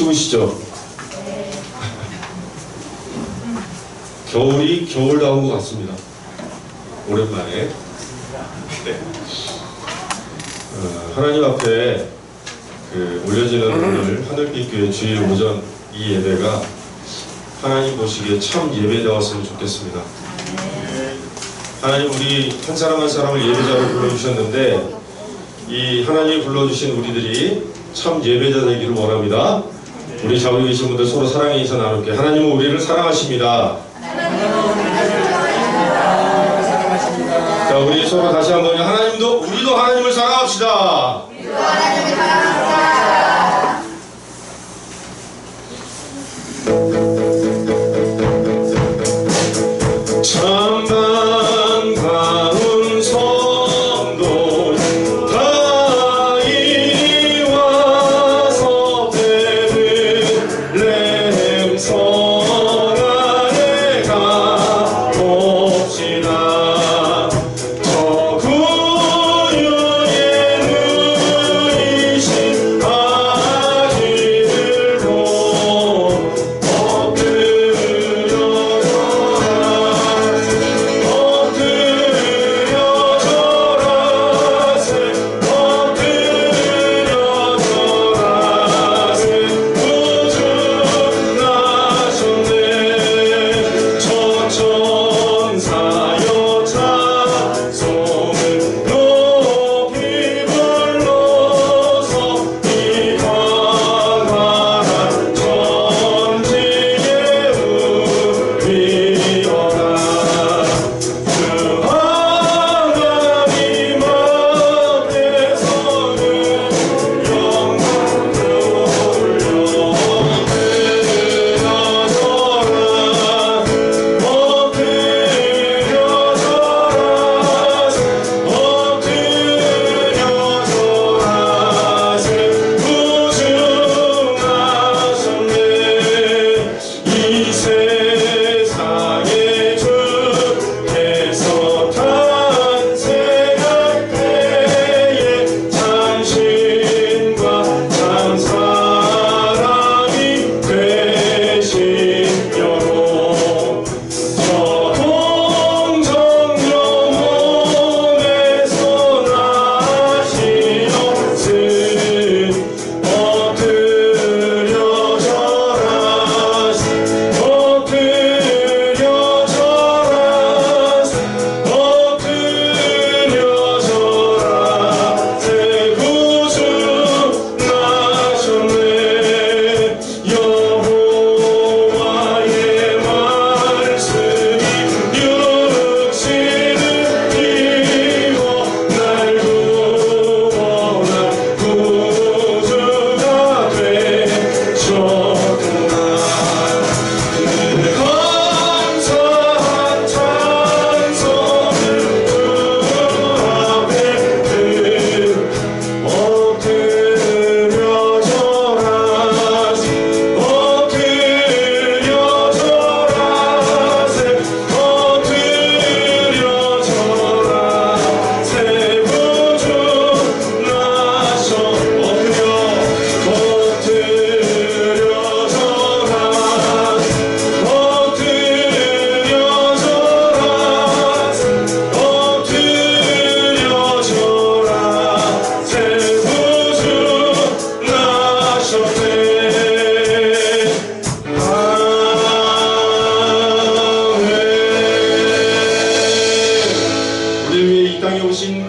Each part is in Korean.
추우시죠? 겨울이 겨울다운 것 같습니다. 오랜만에. 네. 하나님 앞에 올려지는 오늘 하늘빛교회 주일 오전 이 예배가 하나님 보시기에 참 예배다웠으면 좋겠습니다. 하나님 우리 한 사람 한 사람을 예배자로 불러주셨는데 이 하나님이 불러주신 우리들이 참 예배자 되기를 원합니다. 우리 자리에 계신 분들 서로 사랑의 인사 나눌게. 하나님은 우리를 사랑하십니다. 자, 우리 서로 다시 한번 우리도 하나님을 사랑합시다. 우리도 하나님을 사랑합시다. 참 반가운 성도 다 이리 와서 베들레헴 성 안에 가봅시다. 저 구유의 누이신 아기를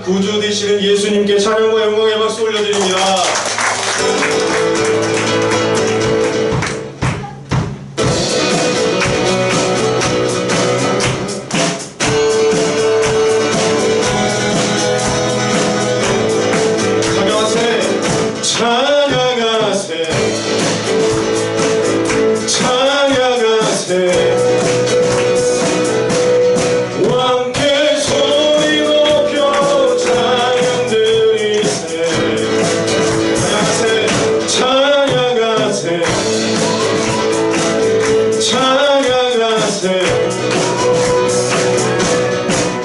구주 되시는 예수님께 찬양과 영광의 박수 올려드립니다. 찬양하세 찬양하세 왕께 소리 높여 찬양 드리세 찬양하세 찬양하세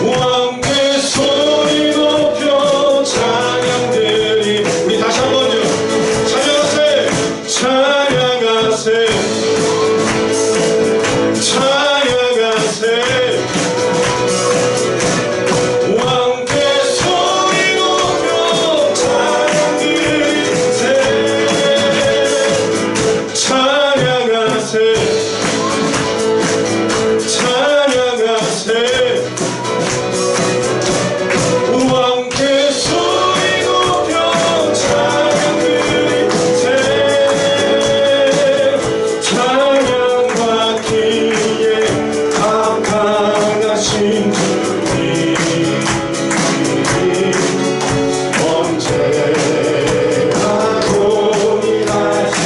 왕께 소리 높여 찬양 드리 우리 다시 한번요 찬양하세 찬양하세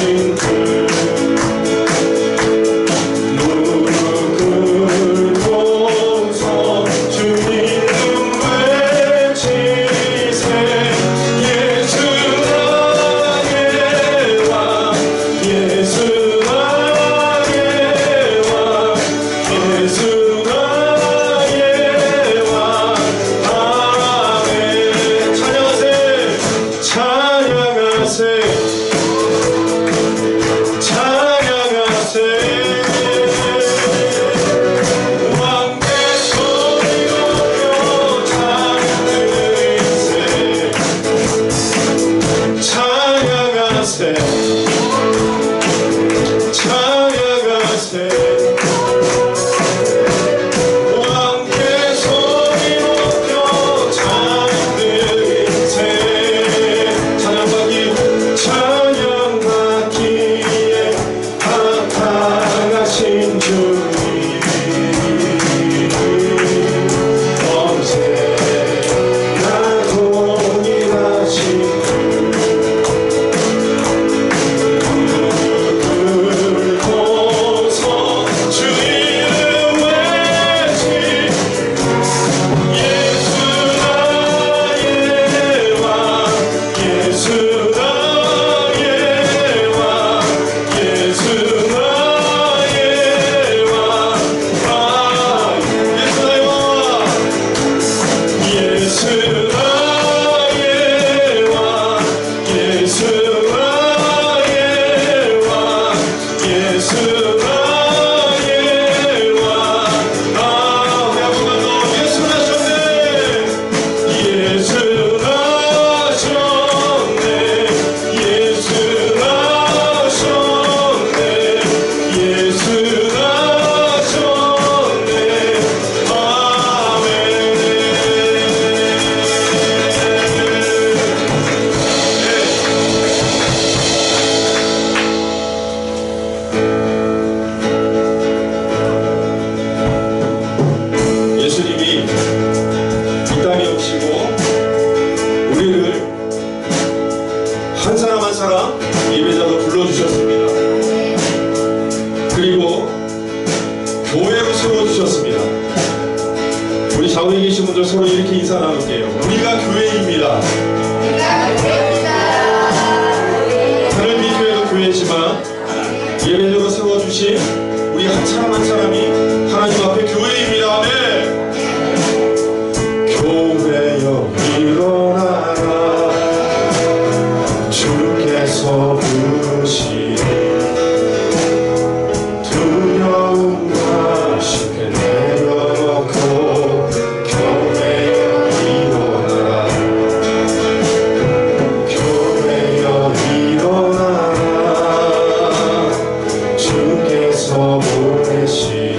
하신 그 무릎 꿇고서 주님 외치세 예수 나의 왕 예수 나의 왕 예수 나의 왕 아멘 찬양하세 찬양하세 찬양하세 왕께 소리 높여 찬양하세 찬양하세 찬양하세 왕께 소리 높여 찬양하세 찬양받기에 합당하신 주님 언제나 동일하신 긁고서 주님 외치 예수 나의 왕 예수 나의 왕 예수 나의 왕 아 예수 나의 왕 예수 나의 왕 예수 나의 왕 예수 나의 왕 아 우리 아버지가 예수 나셨네 예수 나셨네 예수 나셨네 예수 나셨네 아멘 예수님이 이 땅에 오시고 우리를 한 사람 한 사람 예배자로 불러주셨습니다. 그리고 교회로 세워주셨습니다. 우리 좌우에 계신 분들 서로 이렇게 인사 나눌게요. 우리가 교회입니다. 하늘 밑 교회도 교회지만 예배자로 세워주신 우리 한 사람 한 사람이 하나님 앞에 교회입니다. 아멘. 교회여 일어나라 주께서 부르시니 두려움과 쉽게 내려놓고 교회여 일어나라 교회여 일어나라 주께서 보내시니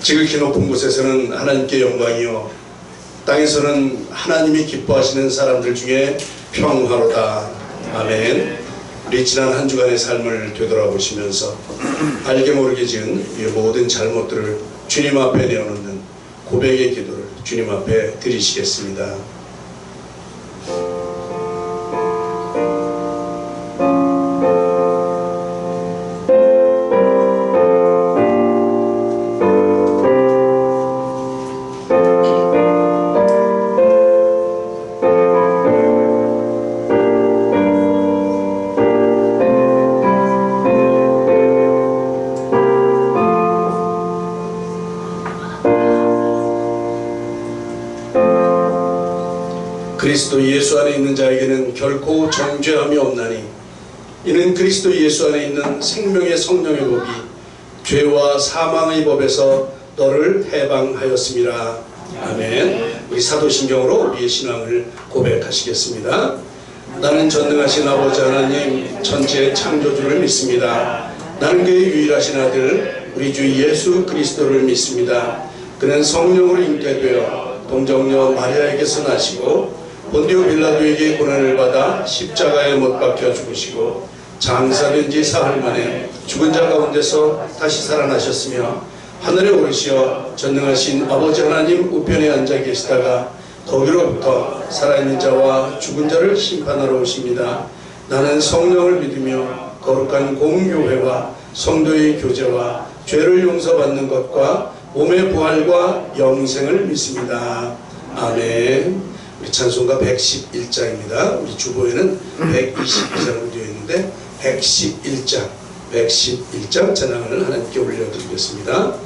지극히 높은 곳에서는 하나님께 영광이요 땅에서는 하나님이 기뻐하시는 사람들 중에 평화로다. 아멘. 우리 지난 한 주간의 삶을 되돌아보시면서 알게 모르게 지은 우리의 모든 잘못들을 주님 앞에 내어놓는 고백의 기도를 주님 앞에 드리시겠습니다. 그리스도 예수 안에 있는 자에게는 결코 정죄함이 없나니 이는 그리스도 예수 안에 있는 생명의 성령의 법이 죄와 사망의 법에서 너를 해방하였음이라. 아멘. 우리 사도신경으로 우리의 신앙을 고백하시겠습니다. 나는 전능하신 아버지 하나님 천지의 창조주를 믿습니다. 나는 그의 유일하신 아들 우리 주 예수 그리스도를 믿습니다. 그는 성령으로 잉태되어 동정녀 마리아에게서 나시고 본디오 빌라도에게 고난을 받아 십자가에 못 박혀 죽으시고 장사된 지 사흘 만에 죽은 자 가운데서 다시 살아나셨으며 하늘에 오르시어 전능하신 아버지 하나님 우편에 앉아 계시다가 거기로부터 살아있는 자와 죽은 자를 심판하러 오십니다. 나는 성령을 믿으며 거룩한 공교회와 성도의 교제와 죄를 용서받는 것과 몸의 부활과 영생을 믿습니다. 아멘. 우리 찬송가 111장입니다. 우리 주보에는 122장으로 되어 있는데 111장 찬양을 하나님께 올려드리겠습니다.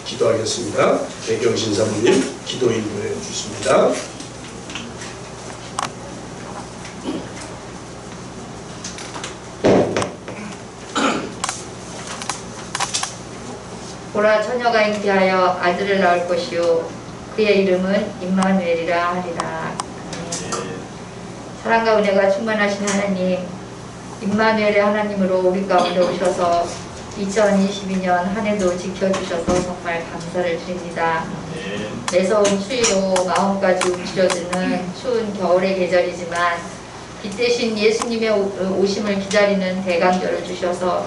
기도하겠습니다. 배경신 사모님 기도 인도해 주십니다. 보라 처녀가 잉태하여 아들을 낳을 것이요 그의 이름은 임마누엘이라 하리라. 사랑과 은혜가 충만하신 하나님, 임마누엘의 하나님으로 우리 가운데 오셔서 2022년 한 해도 지켜주셔서 정말 감사를 드립니다. 매서운 추위로 마음까지 움츠려드는 추운 겨울의 계절이지만 빛 대신 예수님의 오심을 기다리는 대간절을 주셔서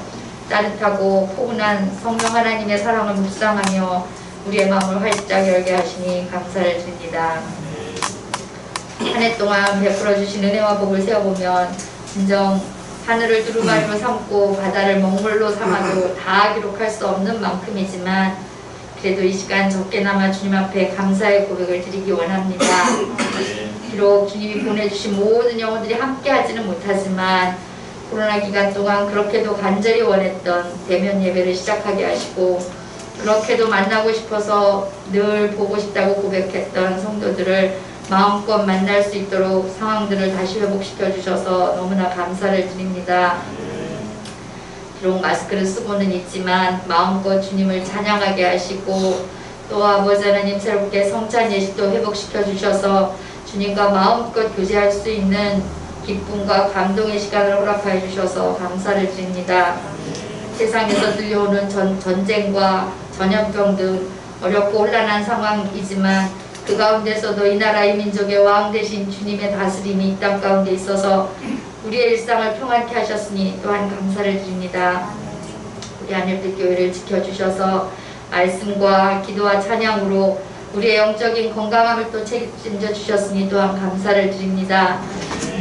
따뜻하고 포근한 성령 하나님의 사랑을 묵상하며 우리의 마음을 활짝 열게 하시니 감사를 드립니다. 한 해 동안 베풀어 주신 은혜와 복을 세어보면 진정 하늘을 두루마리로 삼고 바다를 먹물로 삼아도 다 기록할 수 없는 만큼이지만 그래도 이 시간 적게나마 주님 앞에 감사의 고백을 드리기 원합니다. 비록 주님이 보내주신 모든 영혼들이 함께 하지는 못하지만 코로나 기간 동안 그렇게도 간절히 원했던 대면 예배를 시작하게 하시고 그렇게도 만나고 싶어서 늘 보고 싶다고 고백했던 성도들을 마음껏 만날 수 있도록 상황들을 다시 회복시켜 주셔서 너무나 감사를 드립니다. 비록 마스크를 쓰고는 있지만 마음껏 주님을 찬양하게 하시고 또 아버지 하나님 새롭게 성찬 예식도 회복시켜 주셔서 주님과 마음껏 교제할 수 있는 기쁨과 감동의 시간을 허락하여 주셔서 감사를 드립니다. 세상에서 들려오는 전쟁과 전염병 등 어렵고 혼란한 상황이지만 그 가운데서도 이 나라 이 민족의 왕 되신 주님의 다스림이 이 땅 가운데 있어서 우리의 일상을 평안케 하셨으니 또한 감사를 드립니다. 우리 하늘빛 교회를 지켜주셔서 말씀과 기도와 찬양으로 우리의 영적인 건강함을 또 책임져 주셨으니 또한 감사를 드립니다.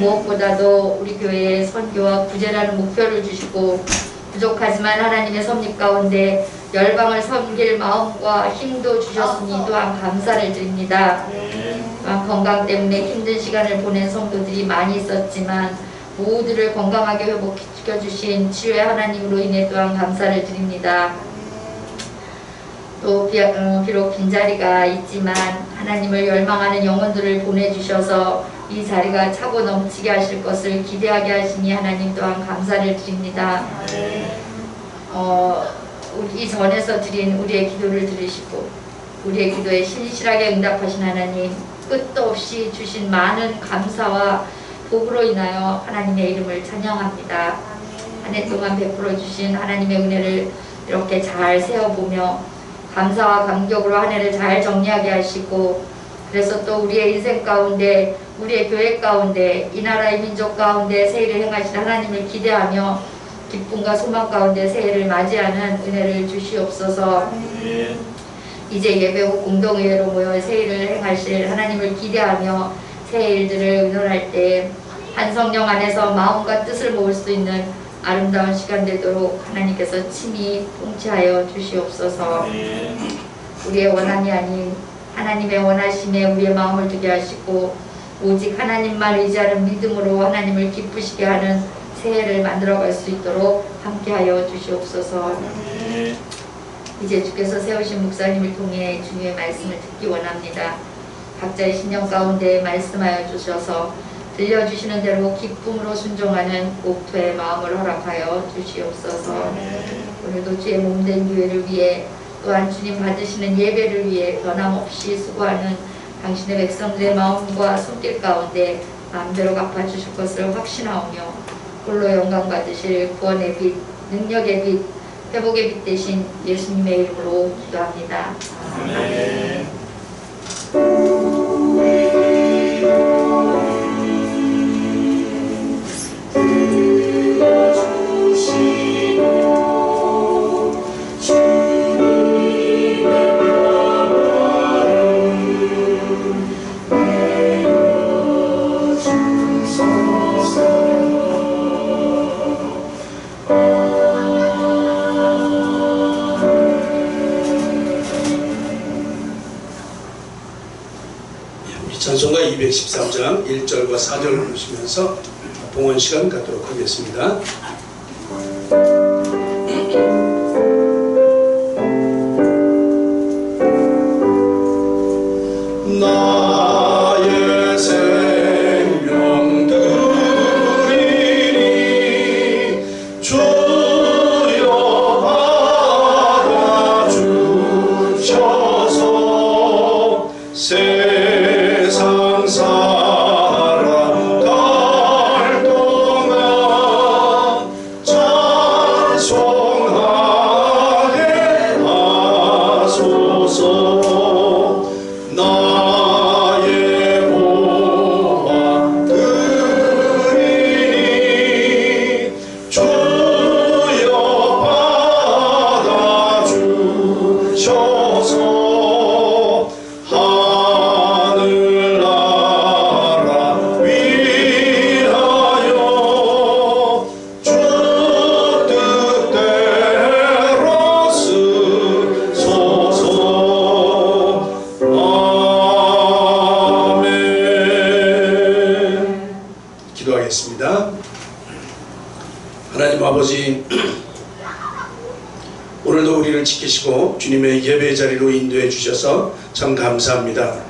무엇보다도 우리 교회의 선교와 구제라는 목표를 주시고 부족하지만 하나님의 섭리 가운데 열방을 섬길 마음과 힘도 주셨으니 또한 감사를 드립니다. 또한 건강 때문에 힘든 시간을 보낸 성도들이 많이 있었지만 모두를 건강하게 회복시켜 주신 치유의 하나님으로 인해 또한 감사를 드립니다. 또 비록 빈자리가 있지만 하나님을 열망하는 영혼들을 보내주셔서 이 자리가 차고 넘치게 하실 것을 기대하게 하시니 하나님 또한 감사를 드립니다. 이 전에서 드린 우리의 기도를 들으시고 우리의 기도에 신실하게 응답하신 하나님, 끝도 없이 주신 많은 감사와 복으로 인하여 하나님의 이름을 찬양합니다. 한 해 동안 베풀어 주신 하나님의 은혜를 이렇게 잘 세어보며 감사와 감격으로 한 해를 잘 정리하게 하시고 그래서 또 우리의 인생 가운데 우리의 교회 가운데 이 나라 이 민족 가운데 새해를 행하실 하나님을 기대하며 기쁨과 소망 가운데 새해를 맞이하는 은혜를 주시옵소서. 이제 예배 후 공동의회로 모여 새해를 행하실 하나님을 기대하며 새해 일들을 의논할 때 한 성령 안에서 마음과 뜻을 모을 수 있는 아름다운 시간 되도록 하나님께서 친히 통치하여 주시옵소서. 우리의 원함이 아닌 하나님의 원하심에 우리의 마음을 두게 하시고 오직 하나님만 의지하는 믿음으로 하나님을 기쁘시게 하는 새해를 만들어갈 수 있도록 함께하여 주시옵소서. 이제 주께서 세우신 목사님을 통해 주님의 말씀을 듣기 원합니다. 각자의 신령 가운데 말씀하여 주셔서 들려주시는 대로 기쁨으로 순종하는 옥토의 마음을 허락하여 주시옵소서. 오늘도 주의 몸된 교회를 위해 또한 주님 받으시는 예배를 위해 변함없이 수고하는 당신의 백성들의 마음과 손길 가운데 마음대로 갚아주실 것을 확신하오며 홀로 영광 받으실 구원의 빛, 능력의 빛, 회복의 빛 대신 예수님의 이름으로 기도합니다. 아멘. 찬송가 213장 1절과 4절을 보시면서 봉헌 시간 갖도록 하겠습니다. 나의 생명 드리니 주여 받아주셔서 세상 사람 갈 동안 찬송하게 하소서. 나 하나님 아버지, 오늘도 우리를 지키시고 주님의 예배 자리로 인도해 주셔서 참 감사합니다.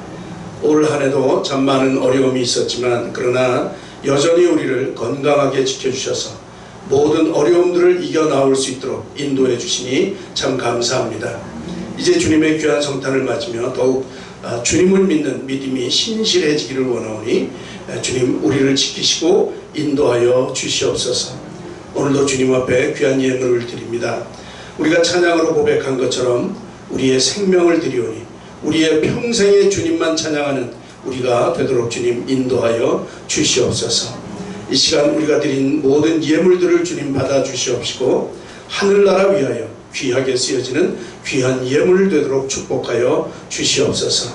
올 한 해도 참 많은 어려움이 있었지만 그러나 여전히 우리를 건강하게 지켜주셔서 모든 어려움들을 이겨나올 수 있도록 인도해 주시니 참 감사합니다. 이제 주님의 귀한 성탄을 맞으며 더욱 주님을 믿는 믿음이 신실해지기를 원하오니 주님 우리를 지키시고 인도하여 주시옵소서. 오늘도 주님 앞에 귀한 예물을 드립니다. 우리가 찬양으로 고백한 것처럼 우리의 생명을 드리오니 우리의 평생에 주님만 찬양하는 우리가 되도록 주님 인도하여 주시옵소서. 이 시간 우리가 드린 모든 예물들을 주님 받아 주시옵시고 하늘나라 위하여 귀하게 쓰여지는 귀한 예물 되도록 축복하여 주시옵소서.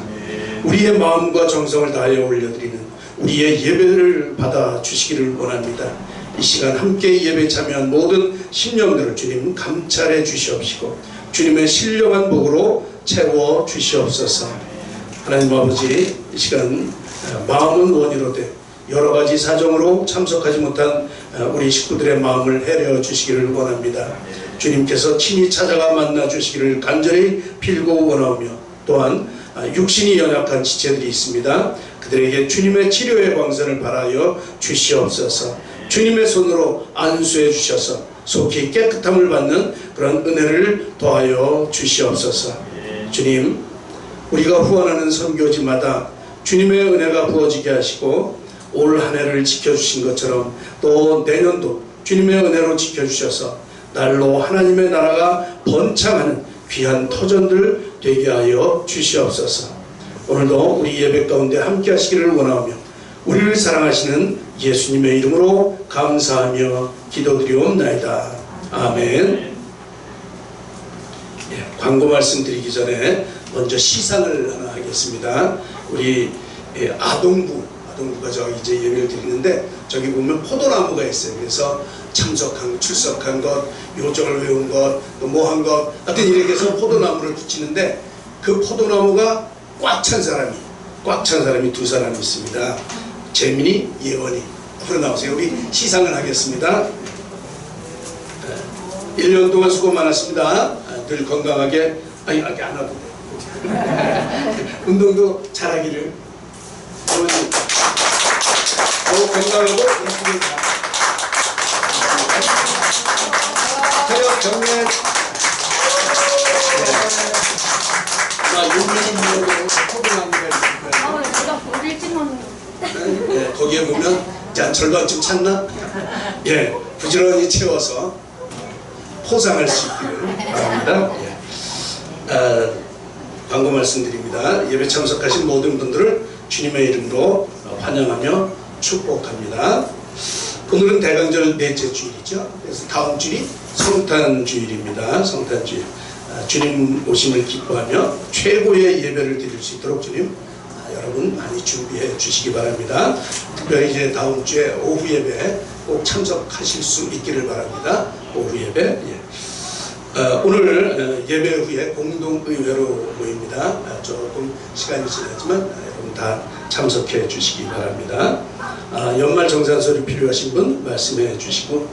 우리의 마음과 정성을 다하여 올려드리는 우리의 예배를 받아 주시기를 원합니다. 이 시간 함께 예배 참여한 모든 심령들을 주님 감찰해 주시옵시고 주님의 신령한 복으로 채워 주시옵소서. 하나님 아버지, 이 시간 마음은 원이로되 여러가지 사정으로 참석하지 못한 우리 식구들의 마음을 헤려 주시기를 원합니다. 주님께서 친히 찾아가 만나 주시기를 간절히 빌고 원하오며 또한 육신이 연약한 지체들이 있습니다. 그들에게 주님의 치료의 광선을 바라여 주시옵소서. 주님의 손으로 안수해 주셔서 속히 깨끗함을 받는 그런 은혜를 더하여 주시옵소서. 주님, 우리가 후원하는 선교지마다 주님의 은혜가 부어지게 하시고 올 한 해를 지켜주신 것처럼 또 내년도 주님의 은혜로 지켜주셔서 날로 하나님의 나라가 번창하는 귀한 터전들 되게 하여 주시옵소서. 오늘도 우리 예배 가운데 함께 하시기를 원하오며 우리를 사랑하시는 예수님의 이름으로 감사하며 기도드리옵나이다. 아멘. 광고 말씀드리기 전에 먼저 시상을 하나 하겠습니다. 우리 아동부가 저기 이제 예배를 드리는데 저기 보면 포도나무가 있어요. 그래서 참석한 출석한 것, 요정을 외운 것, 또 뭐 한 것, 하여튼 이렇게 해서 포도나무를 붙이는데 그 포도나무가 꽉 찬 사람이 두 사람이 있습니다. 재민이, 예원이. 앞으로 나오세요. 우리 시상을 하겠습니다. 1년 동안 수고 많았습니다. 늘 건강하게, 아니 안 하도 운동도 잘하기를 건강하고 예쁘게 체력 경례 윤민이 포도나무가 있을 거예요. 거기에 보면 자 절반쯤 찼나? 예, 부지런히 채워서 포상할 수 있기를 바랍니다. 광고 말씀드립니다. 예배 참석하신 모든 분들을 주님의 이름으로 환영하며 축복합니다. 오늘은 대강절 넷째 주일이죠. 그래서 다음 주일이 성탄주일입니다. 성탄주일. 주님 오심을 기뻐하며 최고의 예배를 드릴 수 있도록 주님 여러분 많이 준비해 주시기 바랍니다. 특별히 이제 다음 주에 오후 예배 꼭 참석하실 수 있기를 바랍니다. 오후 예배. 오늘 예배 후에 공동의회로 모입니다. 조금 시간이 지났지만 여러분 다 참석해 주시기 바랍니다. 연말 정산서를 필요하신 분 말씀해 주시고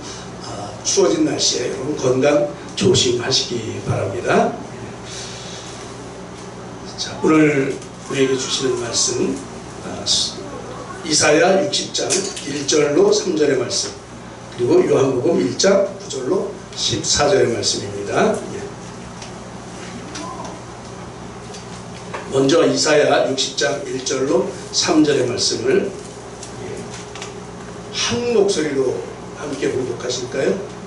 추워진 날씨에 여러분 건강 조심하시기 바랍니다. 자, 오늘 우리에게 주시는 말씀 이사야 60장 1절로 3절의 말씀 그리고 요한복음 1장 9절로 14절의 말씀입니다. 먼저 이사야 60장 1절로 3절의 말씀을 한 목소리로 함께 봉독하실까요?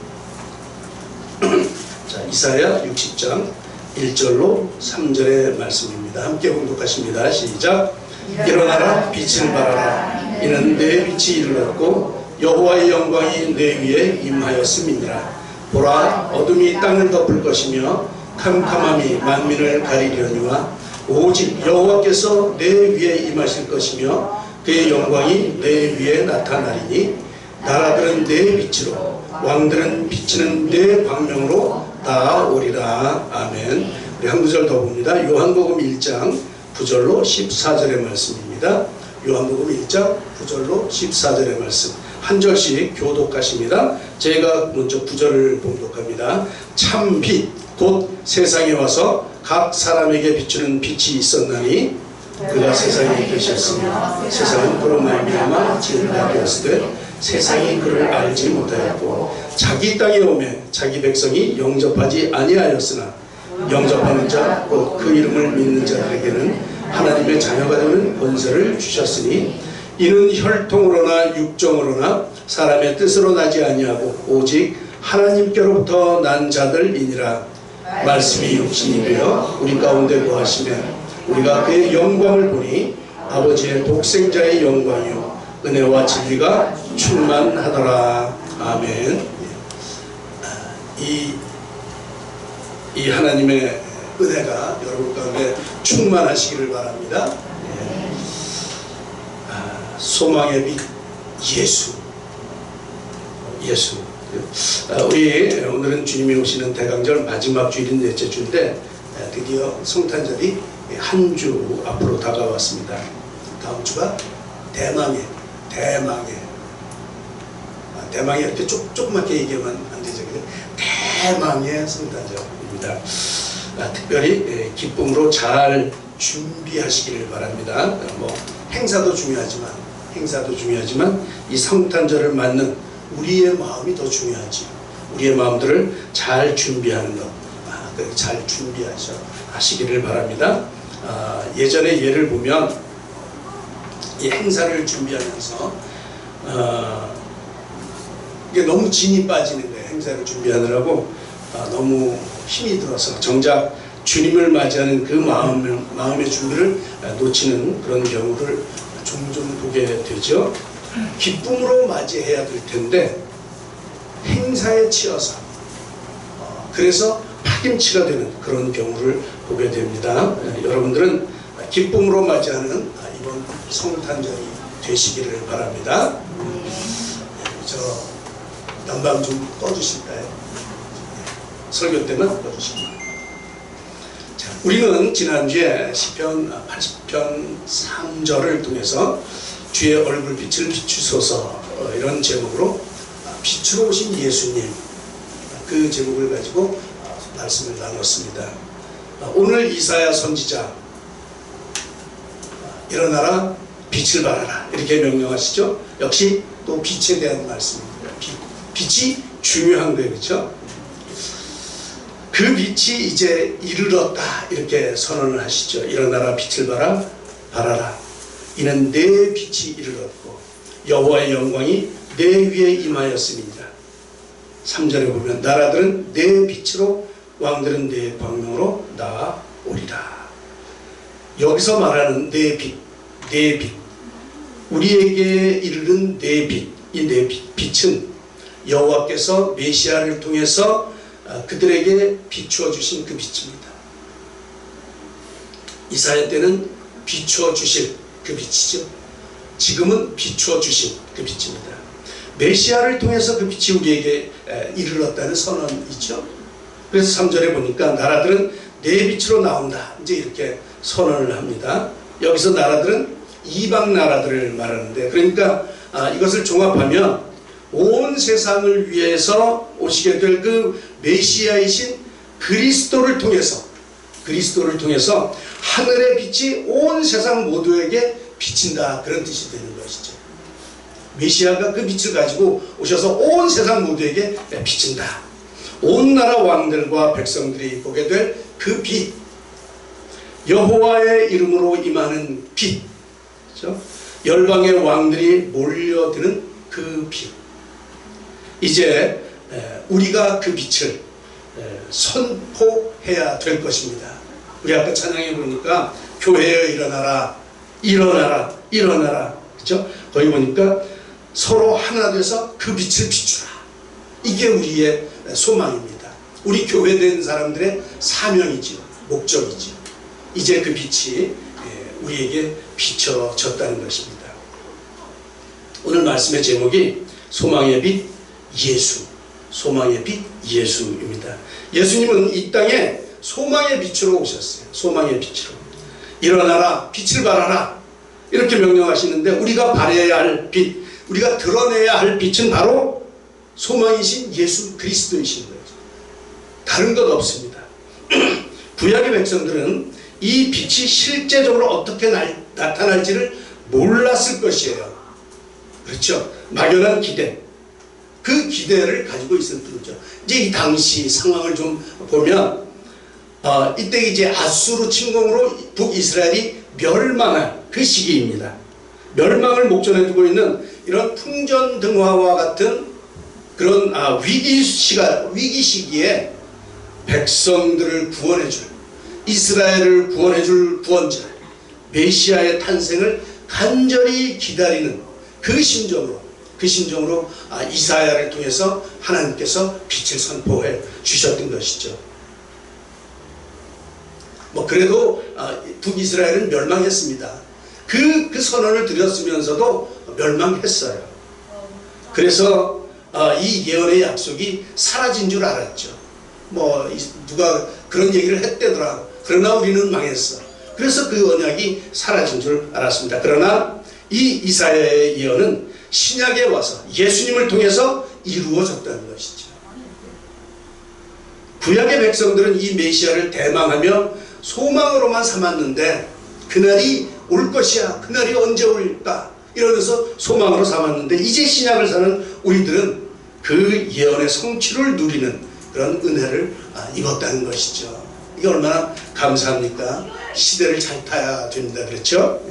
자, 이사야 60장 1절로 3절의 말씀입니다. 함께 봉독하십니다. 시작. 일어나라 빛을 발하라. 이는 내 빛이 이르렀고 여호와의 영광이 내 위에 임하였음이니라. 보라, 어둠이 땅을 덮을 것이며 캄캄함이 만민을 가리려니와 오직 여호와께서 내 위에 임하실 것이며 그의 영광이 내 위에 나타나리니 나라들은 내 빛으로 왕들은 비치는 내 광명으로 다 오리라. 아멘. 우리 한 구절 더 봅니다. 요한복음 1장 9절로 14절의 말씀입니다. 요한복음 1장 9절로 14절의 말씀 한 절씩 교독하십니다. 제가 먼저 9절을 봉독합니다. 참 빛 곧 세상에 와서 각 사람에게 비추는 빛이 있었나니 그가 세상에 계셨으며 세상은 그로 말미암아 지음바 되었으되 세상이 그를 알지 못하였고 자기 땅에 오매 자기 백성이 영접하지 아니하였으나 영접하는 자 곧 그 이름을 믿는 자들에게는 하나님의 자녀가 되는 권세를 주셨으니 이는 혈통으로나 육정으로나 사람의 뜻으로 나지 아니하고 오직 하나님께로부터 난 자들이니라. 말씀이 육신이 되어 우리 가운데 거하시며 우리가 그의 영광을 보니 아버지의 독생자의 영광이요 은혜와 진리가 충만하더라. 아멘. 이 하나님의 은혜가 여러분 가운데 충만하시기를 바랍니다. 소망의 빛 예수. 우리 오늘은 주님이 오시는 대강절 마지막 주일인 넷째 주인데 드디어 성탄절이 한 주 앞으로 다가왔습니다. 다음 주가 대망의 이렇게 조그맣게 얘기하면 안 되죠. 대망의 성탄절입니다. 특별히 기쁨으로 잘 준비하시기를 바랍니다. 뭐 행사도 중요하지만 이 성탄절을 맞는 우리의 마음이 더 중요하지. 우리의 마음들을 잘 준비하는 것, 잘 준비하시기를 바랍니다. 예전에 예를 보면 이 행사를 준비하면서 이게 너무 진이 빠지는 거예요. 행사를 준비하느라고 너무 힘이 들어서 정작 주님을 맞이하는 그 마음의 준비를 놓치는 그런 경우를 종종 보게 되죠. 기쁨으로 맞이해야 될 텐데 행사에 치여서 그래서 파김치가 되는 그런 경우를 보게 됩니다. 여러분들은 기쁨으로 맞이하는 이번 성탄절이 되시기를 바랍니다. 저 연방 좀 꺼주실까요? 설교 때는 꺼주십니다. 우리는 지난주에 시편 80편 3절을 통해서 주의 얼굴빛을 비추소서 이런 제목으로 빛으로 오신 예수님, 그 제목을 가지고 말씀을 나눴습니다. 오늘 이사야 선지자 일어나라 빛을 발하라 이렇게 명령하시죠. 역시 또 빛에 대한 말씀입니다. 빛이 중요한 거예요. 그렇죠? 그 빛이 이제 이르렀다 이렇게 선언을 하시죠. 일어나라 빛을 발하라. 이는 내 빛이 이르렀고 여호와의 영광이 내 위에 임하였습니다. 3절에 보면 나라들은 내 빛으로 왕들은 내 광명으로 나아오리라. 여기서 말하는 내 빛, 우리에게 이르는 내 빛, 이 내 빛은 여호와께서 메시아를 통해서 그들에게 비추어 주신 그 빛입니다. 이사야 때는 비추어 주실 그 빛이죠. 지금은 비추어 주신 그 빛입니다. 메시아를 통해서 그 빛이 우리에게 이르렀다는 선언이죠. 그래서 3절에 보니까 나라들은 내 빛으로 나온다 이제 이렇게 선언을 합니다. 여기서 나라들은 이방 나라들을 말하는데, 그러니까 이것을 종합하면 온 세상을 위해서 오시게 될 그 메시아이신 그리스도를 통해서 하늘의 빛이 온 세상 모두에게 비친다, 그런 뜻이 되는 것이죠. 메시아가 그 빛을 가지고 오셔서 온 세상 모두에게 비친다. 온 나라 왕들과 백성들이 보게 될 그 빛, 여호와의 이름으로 임하는 빛, 그렇죠? 열방의 왕들이 몰려드는 그 빛. 이제 우리가 그 빛을 선포해야 될 것입니다. 우리 아까 찬양해 보니까 교회여 일어나라, 일어나라, 일어나라, 그렇죠? 거기 보니까 서로 하나 돼서 그 빛을 비추라. 이게 우리의 소망입니다. 우리 교회된 사람들의 사명이지요, 목적이지요. 이제 그 빛이 우리에게 비춰졌다는 것입니다. 오늘 말씀의 제목이 소망의 빛 예수, 소망의 빛 예수입니다. 예수님은 이 땅에 소망의 빛으로 오셨어요. 소망의 빛으로. 일어나라, 빛을 발하라, 이렇게 명령하시는데 우리가 발해야 할 빛, 우리가 드러내야 할 빛은 바로 소망이신 예수 그리스도이신 거예요. 다른 것 없습니다. 구약의 백성들은 이 빛이 실제적으로 어떻게 나타날지를 몰랐을 것이에요. 그렇죠? 막연한 기대, 그 기대를 가지고 있을 뿐이죠. 이제 이 당시 상황을 좀 보면 이때 이제 아수르 침공으로 북이스라엘이 멸망할 그 시기입니다. 멸망을 목전에 두고 있는 이런 풍전등화와 같은 그런 위기 시기에 백성들을 구원해줄, 이스라엘을 구원해줄 구원자 메시아의 탄생을 간절히 기다리는 그 심정으로 이사야를 통해서 하나님께서 빛을 선포해 주셨던 것이죠. 그래도 북이스라엘은 멸망했습니다. 그 선언을 드렸으면서도 멸망했어요. 그래서 이 예언의 약속이 사라진 줄 알았죠. 누가 그런 얘기를 했대더라. 그러나 우리는 망했어. 그래서 그 언약이 사라진 줄 알았습니다. 그러나 이 이사야의 예언은 신약에 와서 예수님을 통해서 이루어졌다는 것이죠. 구약의 백성들은 이 메시아를 대망하며 소망으로만 삼았는데 그날이 올 것이야, 그날이 언제 올까 이러면서 소망으로 삼았는데 이제 신약을 사는 우리들은 그 예언의 성취를 누리는 그런 은혜를 입었다는 것이죠. 이게 얼마나 감사합니까? 시대를 잘 타야 됩니다. 그렇죠?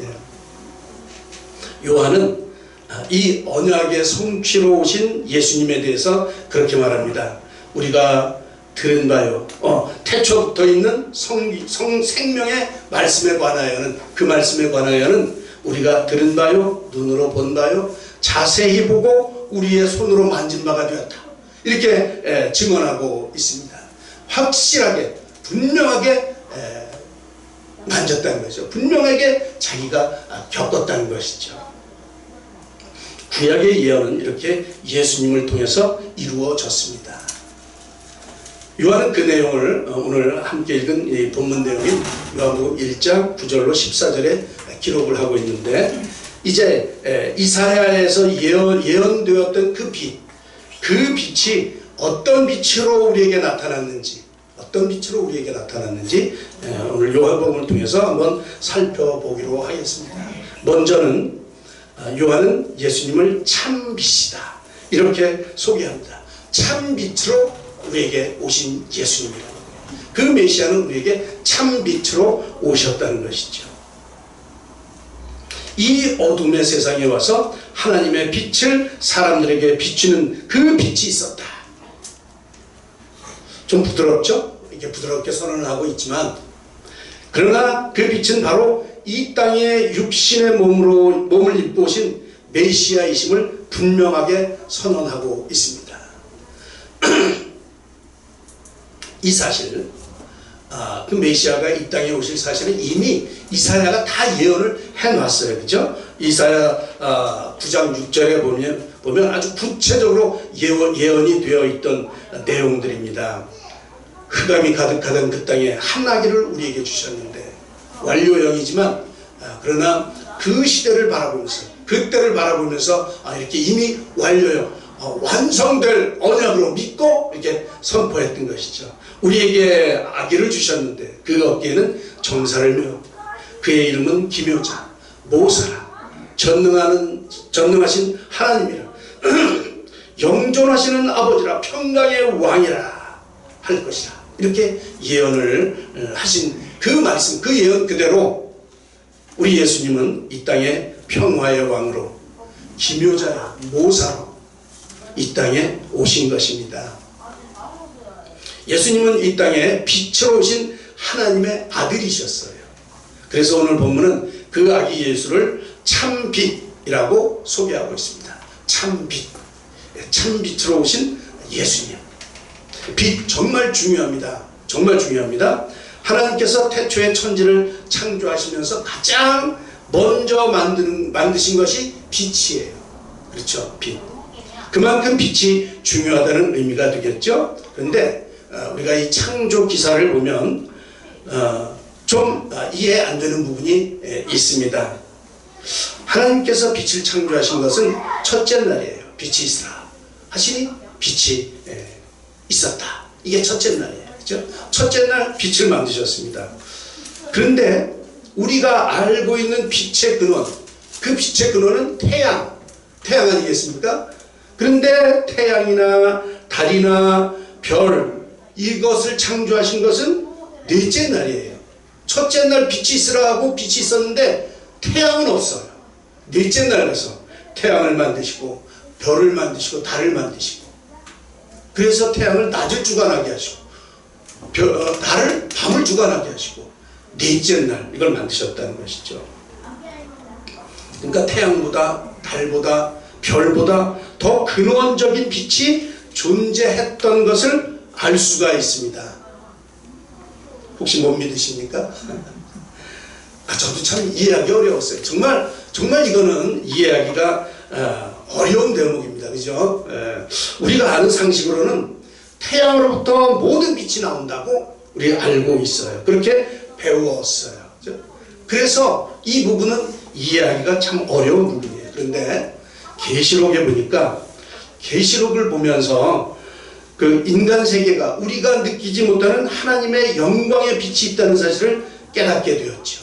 요한은 이 언약의 성취로 오신 예수님에 대해서 그렇게 말합니다. 우리가 들은 바요, 태초부터 있는 생명의 말씀에 관하여는, 그 말씀에 관하여는 우리가 들은 바요, 눈으로 본 바요, 자세히 보고 우리의 손으로 만진 바가 되었다. 이렇게 증언하고 있습니다. 확실하게, 분명하게 만졌다는 거죠. 분명하게 자기가 겪었다는 것이죠. 구약의 예언은 이렇게 예수님을 통해서 이루어졌습니다. 요한은 그 내용을 오늘 함께 읽은 이 본문 내용인 요한복음 1장 9절로 14절에 기록을 하고 있는데, 이제 이사야에서 예언되었던 그 빛이 어떤 빛으로 우리에게 나타났는지 오늘 요한복음을 통해서 한번 살펴보기로 하겠습니다. 먼저는 요한은 예수님을 참빛이다 이렇게 소개합니다. 참빛으로 우리에게 오신 예수님이라는 거예요. 그 메시아는 우리에게 참빛으로 오셨다는 것이죠. 이 어둠의 세상에 와서 하나님의 빛을 사람들에게 비추는 그 빛이 있었다. 좀 부드럽죠? 이렇게 부드럽게 선언을 하고 있지만, 그러나 그 빛은 바로 이 땅에 육신의 몸을 입고 오신 메시아이심을 분명하게 선언하고 있습니다. 이 사실, 그 메시아가 이 땅에 오실 사실은 이미 이사야가 다 예언을 해놨어요. 그죠? 이사야 9장 6절에 보면 아주 구체적으로 예언이 되어 있던 내용들입니다. 흑암이 가득하던 그 땅에 한나기를 우리에게 주셨는데, 완료형이지만 그러나 그 시대를 바라보면서, 그때를 바라보면서 이렇게 이미 완료형, 완성될 언약으로 믿고 이렇게 선포했던 것이죠. 우리에게 아기를 주셨는데 그 어깨에는 정사를 메었고 그의 이름은 기묘자, 모사라, 전능하신 하나님이라, 영존하시는 아버지라, 평강의 왕이라 할 것이라, 이렇게 예언을 하신 그 말씀, 그 예언 그대로 우리 예수님은 이 땅에 평화의 왕으로, 기묘자라, 모사로 이 땅에 오신 것입니다. 예수님은 이 땅에 빛으로 오신 하나님의 아들이셨어요. 그래서 오늘 본문은 그 아기 예수를 참빛이라고 소개하고 있습니다. 참빛, 참빛으로 오신 예수님. 빛 정말 중요합니다. 정말 중요합니다. 하나님께서 태초에 천지를 창조하시면서 가장 먼저 만드신 것이 빛이에요. 그렇죠? 빛. 그만큼 빛이 중요하다는 의미가 되겠죠. 그런데 우리가 이 창조 기사를 보면 좀 이해 안 되는 부분이 있습니다. 하나님께서 빛을 창조하신 것은 첫째 날이에요. 빛이 있으라 하시니 빛이 있었다. 이게 첫째 날이에요. 그렇죠? 첫째 날 빛을 만드셨습니다. 그런데 우리가 알고 있는 빛의 근원, 그 빛의 근원은 태양 아니겠습니까? 그런데 태양이나 달이나 별, 이것을 창조하신 것은 넷째 날이에요. 첫째 날 빛이 있으라 하고 빛이 있었는데 태양은 없어요. 넷째 날에서 태양을 만드시고 별을 만드시고 달을 만드시고, 그래서 태양을 낮을 주관하게 하시고 달을 밤을 주관하게 하시고 넷째 날 이걸 만드셨다는 것이죠. 그러니까 태양보다 달보다 별보다 더 근원적인 빛이 존재했던 것을 알 수가 있습니다. 혹시 못 믿으십니까? 저도 참 이해하기 어려웠어요. 정말 이거는 이해하기가 어려운 대목입니다. 그죠? 우리가 아는 상식으로는 태양으로부터 모든 빛이 나온다고 우리가 알고 있어요. 그렇게 배웠어요. 그죠? 그래서 이 부분은 이해하기가 참 어려운 부분이에요. 그런데 계시록에 보니까, 계시록을 보면서 그 인간 세계가 우리가 느끼지 못하는 하나님의 영광의 빛이 있다는 사실을 깨닫게 되었죠.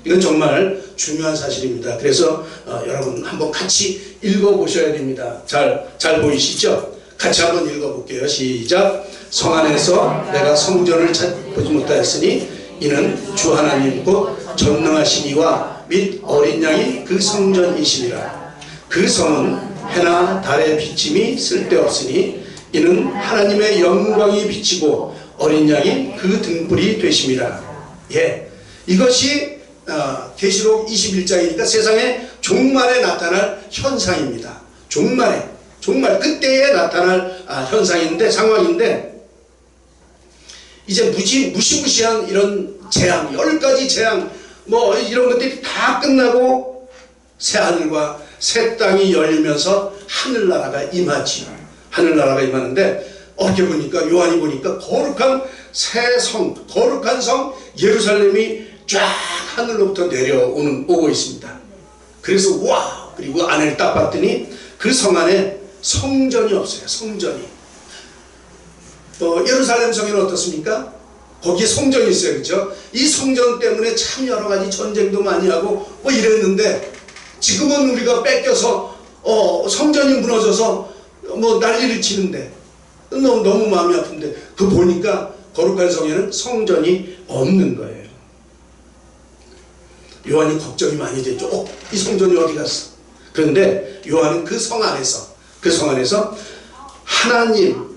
이건 정말 중요한 사실입니다. 그래서 여러분 한번 같이 읽어보셔야 됩니다. 잘 보이시죠? 같이 한번 읽어볼게요. 시작. 성 안에서 내가 성전을 찾보지 못하였으니 이는 주 하나님 곧 전능하신 이와 및 어린 양이 그 성전이시니라. 그 성은 해나 달의 비침이 쓸데없으니 이는 하나님의 영광이 비치고 어린 양이 그 등불이 되심이라. 이것이 계시록 21장이니까 세상의 종말에 나타날 현상입니다. 종말 그때에 나타날 현상인데, 상황인데, 이제 무시무시한 이런 재앙, 10가지 재앙 뭐 이런 것들이 다 끝나고 새하늘과 새 땅이 열리면서 하늘나라가 임하지요. 하늘나라가 임하는데, 어떻게 보니까, 요한이 보니까 거룩한 새 성, 거룩한 성 예루살렘이 쫙 하늘로부터 오고 있습니다. 그래서 와, 그리고 안을 딱 봤더니 그 성 안에 성전이 없어요. 성전이. 예루살렘 성에는 어떻습니까? 거기에 성전이 있어요. 그렇죠? 이 성전 때문에 참 여러 가지 전쟁도 많이 하고 뭐 이랬는데, 지금은 우리가 뺏겨서 성전이 무너져서 뭐 난리를 치는데 너무 마음이 아픈데, 그 보니까 거룩한 성에는 성전이 없는 거예요. 요한이 걱정이 많이 되죠. 이 성전이 어디 갔어? 그런데 요한은 그 성 안에서 하나님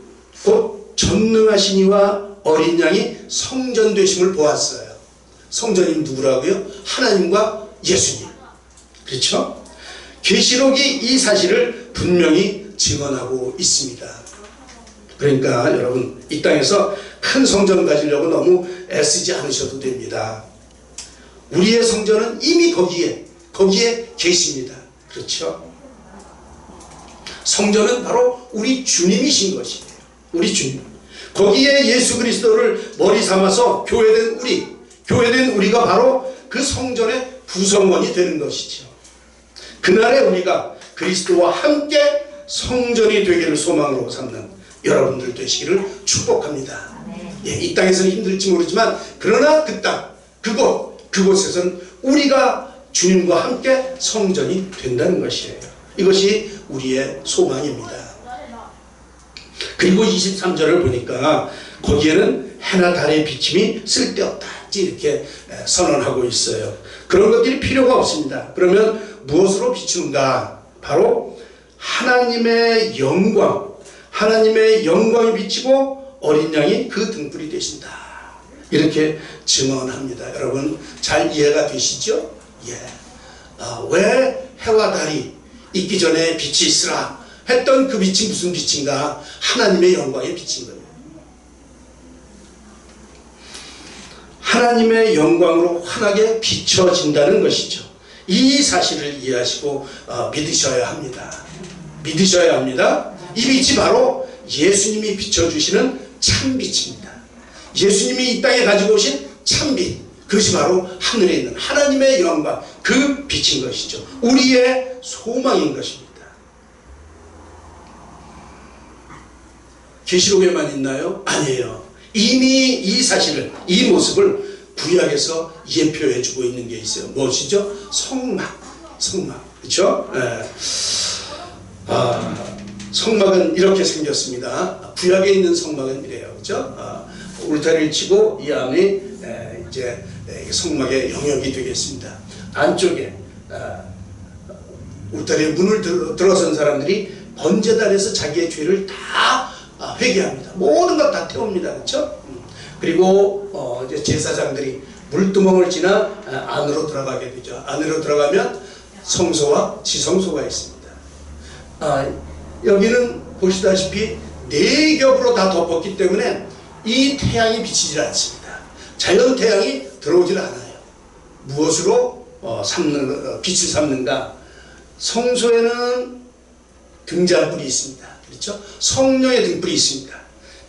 곧 전능하신 이와 어린 양이 성전 되심을 보았어요. 성전이 누구라고요? 하나님과 예수님. 그렇죠? 계시록이 이 사실을 분명히 증언하고 있습니다. 그러니까 여러분, 이 땅에서 큰 성전 가지려고 너무 애쓰지 않으셔도 됩니다. 우리의 성전은 이미 거기에 계십니다. 그렇죠? 성전은 바로 우리 주님이신 것이에요. 우리 주님. 거기에 예수 그리스도를 머리 삼아서 교회된 우리가 바로 그 성전의 구성원이 되는 것이죠. 그날에 우리가 그리스도와 함께 성전이 되기를 소망으로 삼는 여러분들 되시기를 축복합니다. 이 땅에서는 힘들지 모르지만, 그러나 그 땅, 그곳에서는 우리가 주님과 함께 성전이 된다는 것이에요. 이것이 우리의 소망입니다. 그리고 23절을 보니까 거기에는 해나 달의 비침이 쓸데없다 이렇게 선언하고 있어요. 그런 것들이 필요가 없습니다. 그러면 무엇으로 비추는가? 바로 하나님의 영광이 비치고 어린 양이 그 등불이 되신다. 이렇게 증언합니다. 여러분 잘 이해가 되시죠? 왜 해와 달이 있기 전에 빛이 있으라 했던 그 빛이 무슨 빛인가? 하나님의 영광의 빛인 거예요. 하나님의 영광으로 환하게 비춰진다는 것이죠. 이 사실을 이해하시고 믿으셔야 합니다. 이 빛이 바로 예수님이 비춰주시는 참빛입니다. 예수님이 이 땅에 가지고 오신 참빛, 그것이 바로 하늘에 있는 하나님의 영광, 그 빛인 것이죠. 우리의 소망인 것입니다. 계시록에만 있나요? 아니에요. 이미 이 사실을, 이 모습을 구약에서 예표해주고 있는 게 있어요. 무엇이죠? 성막. 그렇죠? 예. 성막은 이렇게 생겼습니다. 구약에 있는 성막은 이래요. 그렇죠? 울타리를 치고 이 안이 이제 성막의 영역이 되겠습니다. 안쪽에 울타리에 문을 들어선 사람들이 번제단에서 자기의 죄를 다 회개합니다. 모든 것 다 태웁니다. 그렇죠? 그리고 이제 제사장들이 물두멍을 지나 안으로 들어가게 되죠. 안으로 들어가면 성소와 지성소가 있습니다. 여기는 보시다시피 네 겹으로 다 덮었기 때문에 이 태양이 비치질 않습니다. 자연 태양이 들어오질 않아요. 무엇으로 빛을 삼는가? 성소에는 등잔불이 있습니다. 그렇죠? 성령의 등불이 있습니다.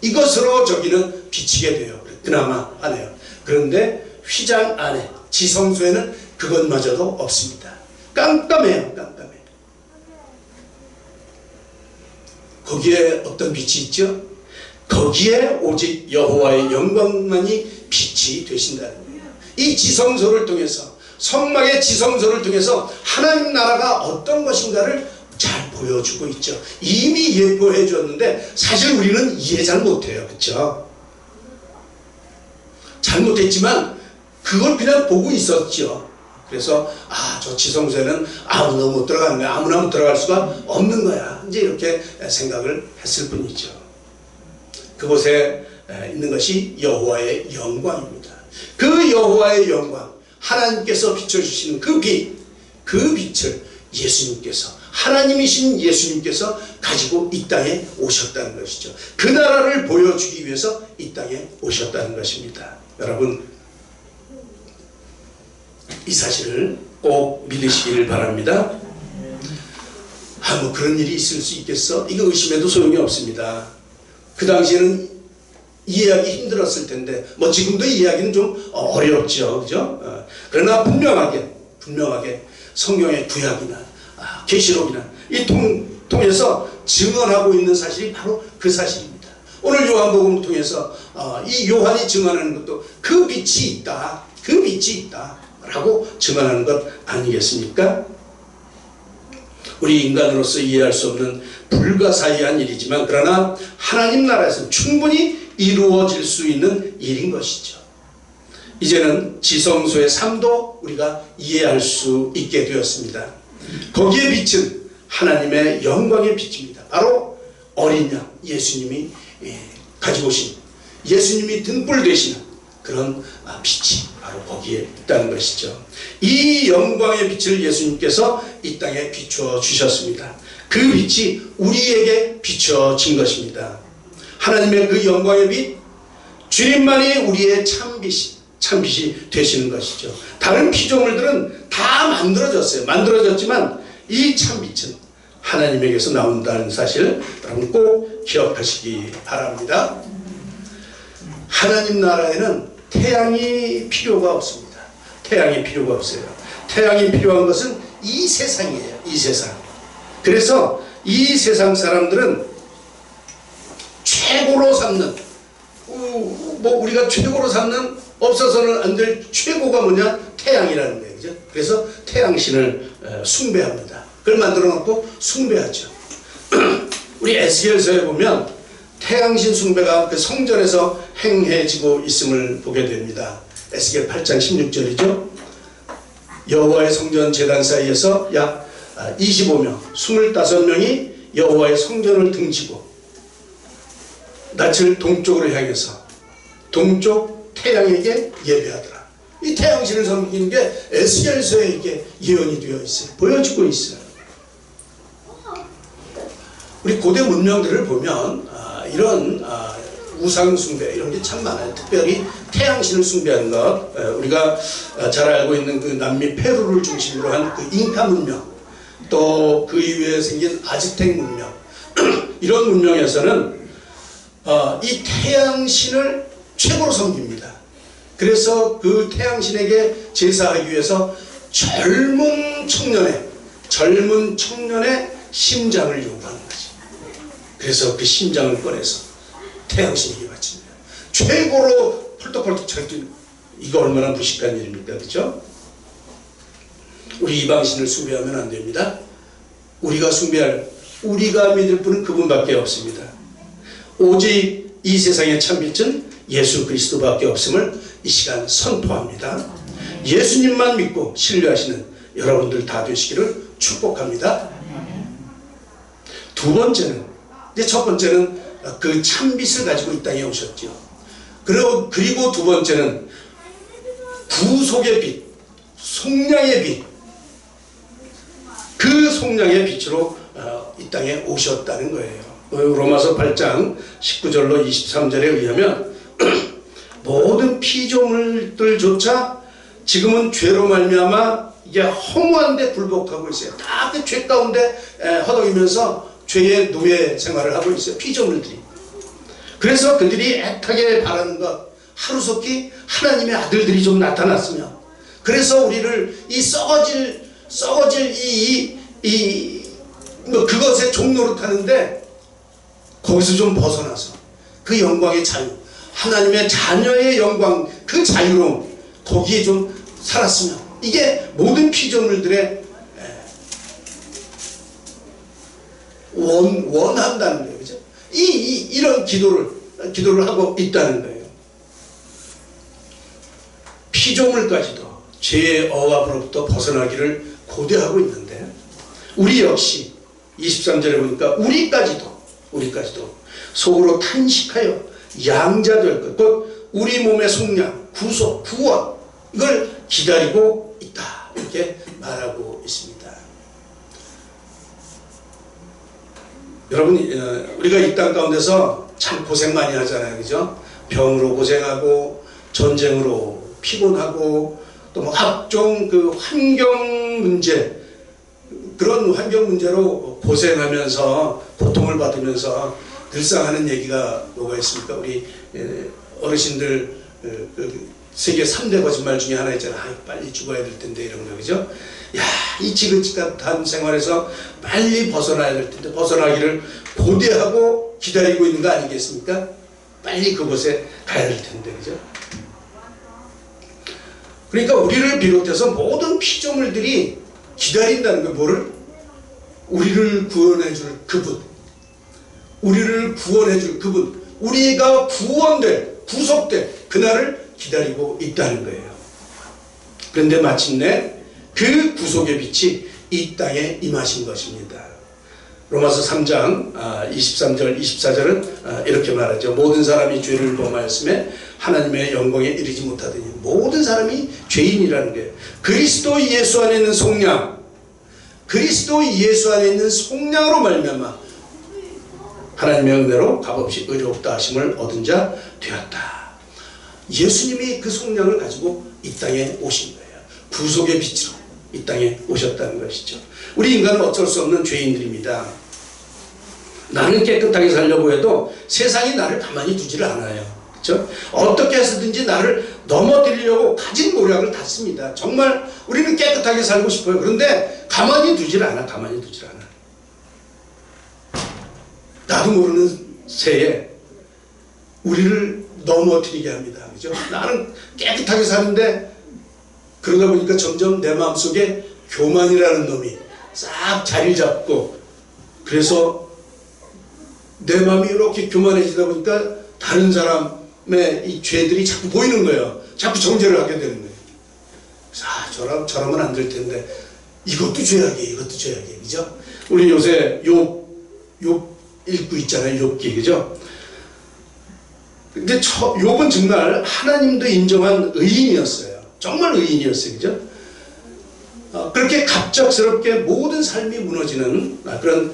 이것으로 저기는 비치게 돼요. 그나마 하네요. 그런데 휘장 안에 지성소에는 그것마저도 없습니다. 깜깜해요. 거기에 어떤 빛이 있죠? 거기에 오직 여호와의 영광만이 빛이 되신다는 거예요. 이 지성소를 통해서, 성막의 지성소를 통해서 하나님 나라가 어떤 것인가를 잘 보여주고 있죠. 이미 예표해 줬는데 사실 우리는 이해 잘 못해요. 그렇죠? 잘못했지만 그걸 그냥 보고 있었죠. 그래서 저 지성소에는 아무나 못 들어가는 거야. 아무나 못 들어갈 수가 없는 거야. 이제 이렇게 생각을 했을 뿐이죠. 그곳에 있는 것이 여호와의 영광입니다. 그 여호와의 영광, 하나님께서 비춰주시는 그 빛을 예수님께서, 하나님이신 예수님께서 가지고 이 땅에 오셨다는 것이죠. 그 나라를 보여주기 위해서 이 땅에 오셨다는 것입니다. 여러분, 이 사실을 꼭 믿으시기를 바랍니다. 뭐 그런 일이 있을 수 있겠어? 이거 의심해도 소용이 없습니다. 그 당시에는 이해하기 힘들었을 텐데, 뭐 지금도 이해하기는 좀 어렵죠. 그죠? 그러나 분명하게 성경의 구약이나 계시록이나 이 통해서 증언하고 있는 사실이 바로 그 사실입니다. 오늘 요한복음을 통해서 이 요한이 증언하는 것도 그 빛이 있다 라고 증언하는 것 아니겠습니까? 우리 인간으로서 이해할 수 없는 불가사의한 일이지만, 그러나 하나님 나라에서는 충분히 이루어질 수 있는 일인 것이죠. 이제는 지성소의 삶도 우리가 이해할 수 있게 되었습니다. 거기에 빛은 하나님의 영광의 빛입니다. 바로 어린 양 예수님이 가지고 오신, 예수님이 등불 되시는 그런 빛이 바로 거기에 있다는 것이죠. 이 영광의 빛을 예수님께서 이 땅에 비추어 주셨습니다. 그 빛이 우리에게 비춰진 것입니다. 하나님의 그 영광의 빛, 주님만이 우리의 참빛이 되시는 것이죠. 다른 피조물들은 다 만들어졌지만 이 참빛은 하나님에게서 나온다는 사실 여러분 꼭 기억하시기 바랍니다. 하나님 나라에는 태양이 필요가 없습니다. 태양이 필요가 없어요. 태양이 필요한 것은 이 세상이에요. 이 세상. 그래서 이 세상 사람들은 최고로 삼는, 우리가 최고로 삼는, 없어서는 안 될 최고가 뭐냐? 태양이라는 거예요. 그죠? 그래서 태양신을 숭배합니다. 그걸 만들어 놓고 숭배하죠. 우리 에스겔서에 보면 태양신 숭배가 그 성전에서 행해지고 있음을 보게 됩니다. 에스겔 8장 16절이죠. 여호와의 성전 제단 사이에서 약 25명, 25명이 여호와의 성전을 등지고 낯을 동쪽으로 향해서 동쪽 태양에게 예배하더라. 이 태양신을 섬기는 게 에스겔서에 이게 예언이 되어 있어요. 보여지고 있어요. 우리 고대 문명들을 보면 이런 우상 숭배 이런 게 참 많아요. 특별히 태양신을 숭배하는 것, 우리가 잘 알고 있는 그 남미 페루를 중심으로 한 그 잉카 문명, 또 그 이후에 생긴 아즈텍 문명 이런 문명에서는 이 태양신을 최고로 섬깁니다. 그래서 그 태양신에게 제사하기 위해서 젊은 청년의 심장을 요구하는 거지. 그래서 그 심장을 꺼내서 태양신에게 바칩니다. 최고로 펄떡펄떡 찰 이거 얼마나 무식한 일입니까? 그렇죠? 우리 이방신을 숭배하면 안 됩니다. 우리가 믿을 분은 그분밖에 없습니다. 오직 이 세상의 참빛은 예수 그리스도밖에 없음을 이 시간 선포합니다. 예수님만 믿고 신뢰하시는 여러분들 다 되시기를 축복합니다. 두 번째는, 이제 첫 번째는 그 참빛을 가지고 이 땅에 오셨죠. 그리고 두 번째는 구속의 빛, 속량의 빛, 그 속량의 빛으로 이 땅에 오셨다는 거예요. 로마서 8장 19절로 23절에 의하면 모든 피조물들조차 지금은 죄로 말미암아 이게 허무한데 굴복하고 있어요. 다 그 죄 가운데 허덕이면서 죄의 노예 생활을 하고 있어요. 피조물들이. 그래서 그들이 애타게 바라는 것, 하루속히 하나님의 아들들이 좀 나타났으면, 그래서 우리를 이 썩어질 그것에 종노릇하는데 거기서 좀 벗어나서 그 영광의 자유, 하나님의 자녀의 영광, 그 자유로움, 거기에 좀 살았으면, 이게 모든 피조물들의 원한다는 거예요. 그죠? 이런 기도를 하고 있다는 거예요. 피조물까지도 죄의 억압으로부터 벗어나기를 고대하고 있는데, 우리 역시 23절에 보니까 우리까지도 속으로 탄식하여 양자될 것, 곧 우리 몸의 속량, 구속, 구원, 이걸 기다리고 있다, 이렇게 말하고 있습니다. 여러분, 우리가 이 땅 가운데서 참 고생 많이 하잖아요. 그죠? 병으로 고생하고, 전쟁으로 피곤하고, 또 뭐 각종 그 환경 문제, 그런 환경 문제로 고생하면서 고통을 받으면서 늘상 하는 얘기가 뭐가 있습니까? 우리 어르신들 세계 3대 거짓말 중에 하나 있잖아요. 빨리 죽어야 될 텐데, 이런 거. 그죠? 야, 이 지긋지긋한 생활에서 빨리 벗어나야 될 텐데, 벗어나기를 고대하고 기다리고 있는 거 아니겠습니까? 빨리 그곳에 가야 될 텐데, 그죠? 그러니까 우리를 비롯해서 모든 피조물들이 기다린다는 거, 뭐를? 우리를 구원해줄 그분, 우리를 구원해줄 그분, 우리가 구속될 그날을 기다리고 있다는 거예요. 그런데 마침내 그 구속의 빛이 이 땅에 임하신 것입니다. 로마서 3장 23절 24절은 이렇게 말하죠. 모든 사람이 죄를 범하였음에 하나님의 영광에 이르지 못하더니, 모든 사람이 죄인이라는 거예요. 그리스도 예수 안에 있는 속량, 그리스도 예수 안에 있는 속량으로 말미암아 하나님의 은혜로 값없이 의롭다 하심을 얻은 자 되었다. 예수님이 그 속량을 가지고 이 땅에 오신 거예요. 구속의 빛으로 이 땅에 오셨다는 것이죠. 우리 인간은 어쩔 수 없는 죄인들입니다. 나는 깨끗하게 살려고 해도 세상이 나를 가만히 두지를 않아요. 그렇죠? 어떻게 해서든지 나를 넘어뜨리려고 가진 노력을 다 씁니다. 정말 우리는 깨끗하게 살고 싶어요. 그런데 가만히 두질 않아. 나도 모르는 새에 우리를 넘어뜨리게 합니다. 그죠? 나는 깨끗하게 사는데, 그러다 보니까 점점 내 마음속에 교만이라는 놈이 싹 자리 잡고, 그래서 내 마음이 이렇게 교만해지다 보니까 다른 사람의 이 죄들이 자꾸 보이는 거예요. 자꾸 정죄를 하게 되는 거예요. 저러면 안 될 텐데, 이것도 죄악이에요. 그죠? 우리 요새 욥 읽고 있잖아요. 욥기. 그죠? 근데 욥은 정말 하나님도 인정한 의인이었어요. 정말 의인이었어요. 그죠? 그렇게 갑작스럽게 모든 삶이 무너지는 그런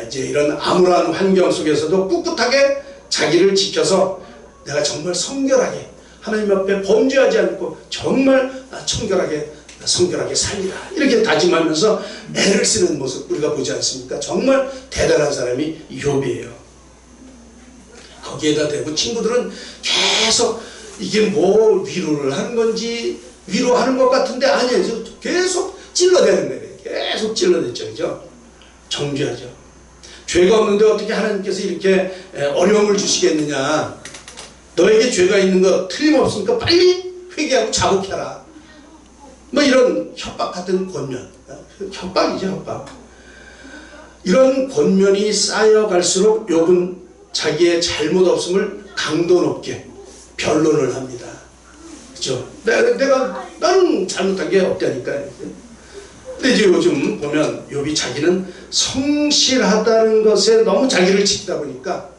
이제 이런 암울한 환경 속에서도 꿋꿋하게 자기를 지켜서 내가 정말 성결하게 하나님 앞에 범죄하지 않고 정말 성결하게 살리라, 이렇게 다짐하면서 애를 쓰는 모습 우리가 보지 않습니까? 정말 대단한 사람이 욥이에요. 거기에다 대고 친구들은 계속 이게 뭐 위로를 하는 건지, 위로하는 것 같은데 아니에요. 계속 찔러대는 거예요. 계속 찔러댔죠. 그죠? 정죄하죠. 죄가 없는데 어떻게 하나님께서 이렇게 어려움을 주시겠느냐. 너에게 죄가 있는 거 틀림없으니까 빨리 회개하고 자복해라. 뭐 이런 협박 같은 권면. 협박이죠, 협박. 이런 권면이 쌓여갈수록 욥은 자기의 잘못 없음을 강도 높게 변론을 합니다. 그죠? 나는 잘못한 게 없다니까. 근데 이제 요즘 보면 욥이 자기는 성실하다는 것에 너무 자기를 지키다 보니까,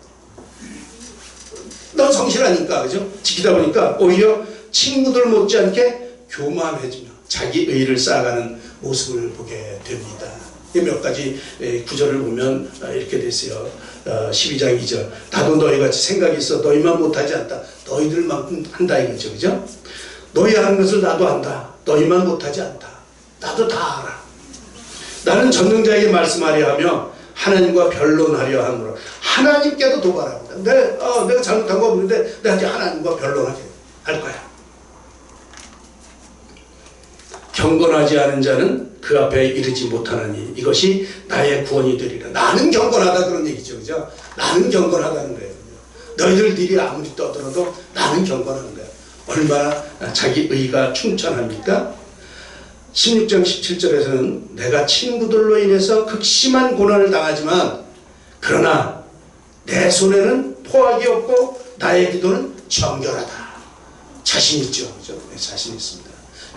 넌 성실하니까, 그죠? 지키다 보니까 오히려 친구들 못지않게 교만해지며 자기 의의를 쌓아가는 모습을 보게 됩니다. 몇 가지 구절을 보면 이렇게 됐어요. 12장 2절. 나도 너희같이 생각이 있어 너희만 못하지 않다. 너희들만큼 한다 이거죠. 그죠? 너희 하는 것을 나도 안다. 너희만 못하지 않다. 나도 다 알아. 나는 전능자에게 말씀하려 하며 하나님과 변론하려 하므로 하나님께도 도발합니다. 내가 잘못한 거 없는데 내가 이제 하나님과 변론하게 할 거야. 경건하지 않은 자는 그 앞에 이르지 못하나니 이것이 나의 구원이 되리라. 나는 경건하다 그런 얘기죠. 그죠? 나는 경건하다는 거예요. 너희들이 아무리 떠들어도 나는 경건한 거예요. 얼마나 자기 의가 충천합니까? 16장 17절에서는 내가 친구들로 인해서 극심한 고난을 당하지만 그러나 내 손에는 포악이 없고 나의 기도는 정결하다. 자신 있죠. 그죠? 네, 자신 있습니다.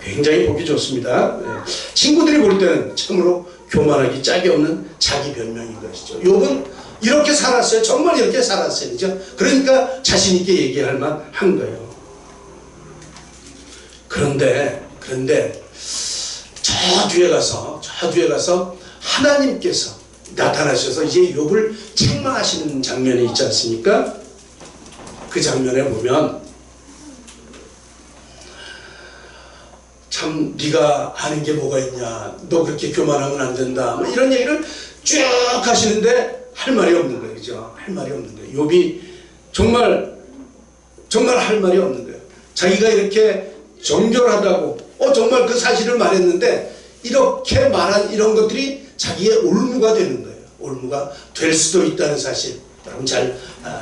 굉장히 보기 좋습니다. 네. 친구들이 볼 때는 참으로 교만하기 짝이 없는 자기 변명인 것이죠. 욥은 이렇게 살았어요. 정말 이렇게 살았어요. 그죠? 그러니까 자신 있게 얘기할 만한 거예요. 그런데 저 뒤에 가서 하나님께서 나타나셔서 이제 욥을 책망하시는 장면이 있지 않습니까? 그 장면에 보면 참 네가 아는 게 뭐가 있냐, 너 그렇게 교만하면 안 된다, 뭐 이런 얘기를 쭉 하시는데 할 말이 없는 거예요. 그죠? 할 말이 없는 거예요. 욥이 정말 할 말이 없는 거예요. 자기가 이렇게 정결하다고 정말 그 사실을 말했는데 이렇게 말한 이런 것들이 자기의 올무가 되는 거예요. 올무가 될 수도 있다는 사실 여러분 잘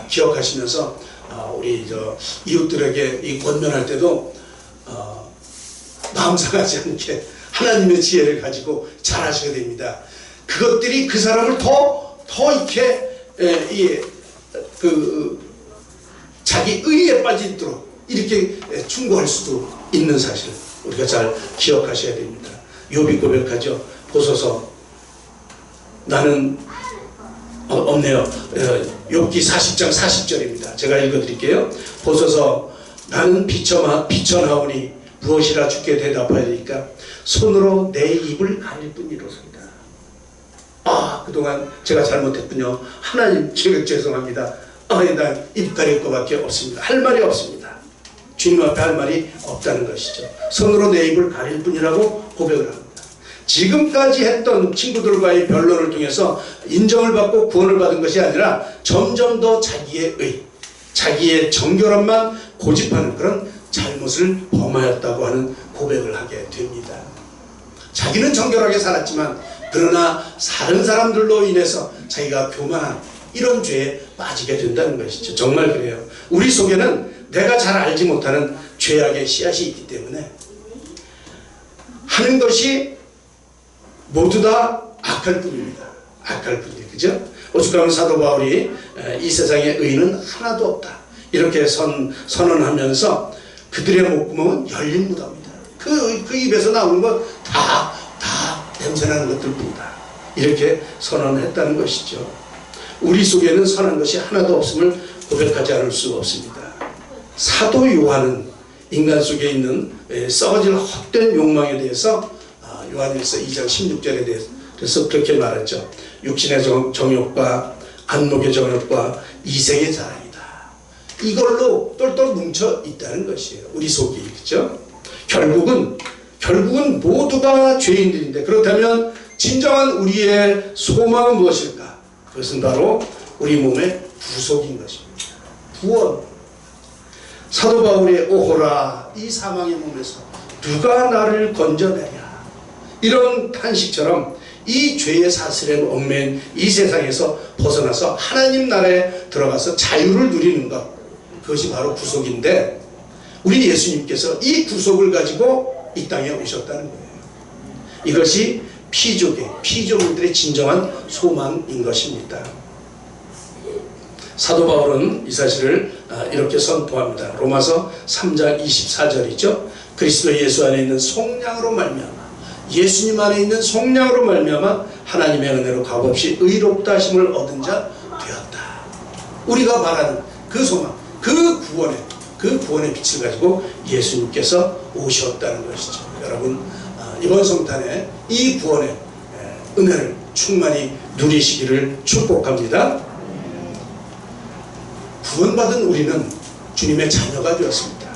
기억하시면서 우리 이웃들에게 이 권면할 때도 마음 상하지 않게 하나님의 지혜를 가지고 잘 하셔야 됩니다. 그것들이 그 사람을 더 이렇게 자기 의에 빠지도록 이렇게 충고할 수도 있는 사실 우리가 잘 기억하셔야 됩니다. 욥이 고백하죠. 보소서 나는 없네요. 욥기 40장 40절입니다. 제가 읽어드릴게요. 보소서 나는 비천하오니 무엇이라 주께 대답하리까 손으로 내 입을 가릴 뿐이로소이다. 그동안 제가 잘못했군요. 하나님 제가 죄송합니다. 난 입 가릴 것밖에 없습니다. 할 말이 없습니다. 주님 앞에 할 말이 없다는 것이죠. 손으로 내 입을 가릴 뿐이라고 고백을 합니다. 지금까지 했던 친구들과의 변론을 통해서 인정을 받고 구원을 받은 것이 아니라 점점 더 자기의 의, 자기의 정결함만 고집하는 그런 잘못을 범하였다고 하는 고백을 하게 됩니다. 자기는 정결하게 살았지만 그러나 다른 사람들로 인해서 자기가 교만한 이런 죄에 빠지게 된다는 것이죠. 정말 그래요. 우리 속에는 내가 잘 알지 못하는 죄악의 씨앗이 있기 때문에 하는 것이 모두 다 악할 뿐입니다. 악할 뿐이에요. 그죠? 오죽하면 사도 바울이 이 세상에 의인은 하나도 없다 이렇게 선언하면서 그들의 목구멍은 열린 무덤이다. 그 입에서 나오는 건 다 냄새나는 것들 뿐이다. 이렇게 선언했다는 것이죠. 우리 속에는 선한 것이 하나도 없음을 고백하지 않을 수 없습니다. 사도 요한은 인간 속에 있는 썩어질 헛된 욕망에 대해서 요한일서 2장 16절에 대해서 그렇게 말했죠. 육신의 정욕과 안목의 정욕과 이생의 자랑이다. 이걸로 똘똘 뭉쳐 있다는 것이에요. 우리 속이. 그렇죠? 결국은 모두가 죄인들인데 그렇다면 진정한 우리의 소망은 무엇일까? 그것은 바로 우리 몸의 구속인 것입니다. 구원. 사도 바울의 오호라 이 사망의 몸에서 누가 나를 건져내냐 이런 탄식처럼 이 죄의 사슬에 얽매인 이 세상에서 벗어나서 하나님 나라에 들어가서 자유를 누리는 것, 그것이 바로 구속인데, 우리 예수님께서 이 구속을 가지고 이 땅에 오셨다는 거예요. 이것이 피조물들의 진정한 소망인 것입니다. 사도 바울은 이 사실을 이렇게 선포합니다. 로마서 3장 24절이죠. 그리스도 예수 안에 있는 속량으로 말미암아, 예수님 안에 있는 속량으로 말미암아 하나님의 은혜로 값없이 의롭다 하심을 얻은 자 되었다. 우리가 바라는 그 소망, 그 구원의 빛을 가지고 예수님께서 오셨다는 것이죠. 여러분, 이번 성탄에 이 구원의 은혜를 충만히 누리시기를 축복합니다. 구원받은 우리는 주님의 자녀가 되었습니다.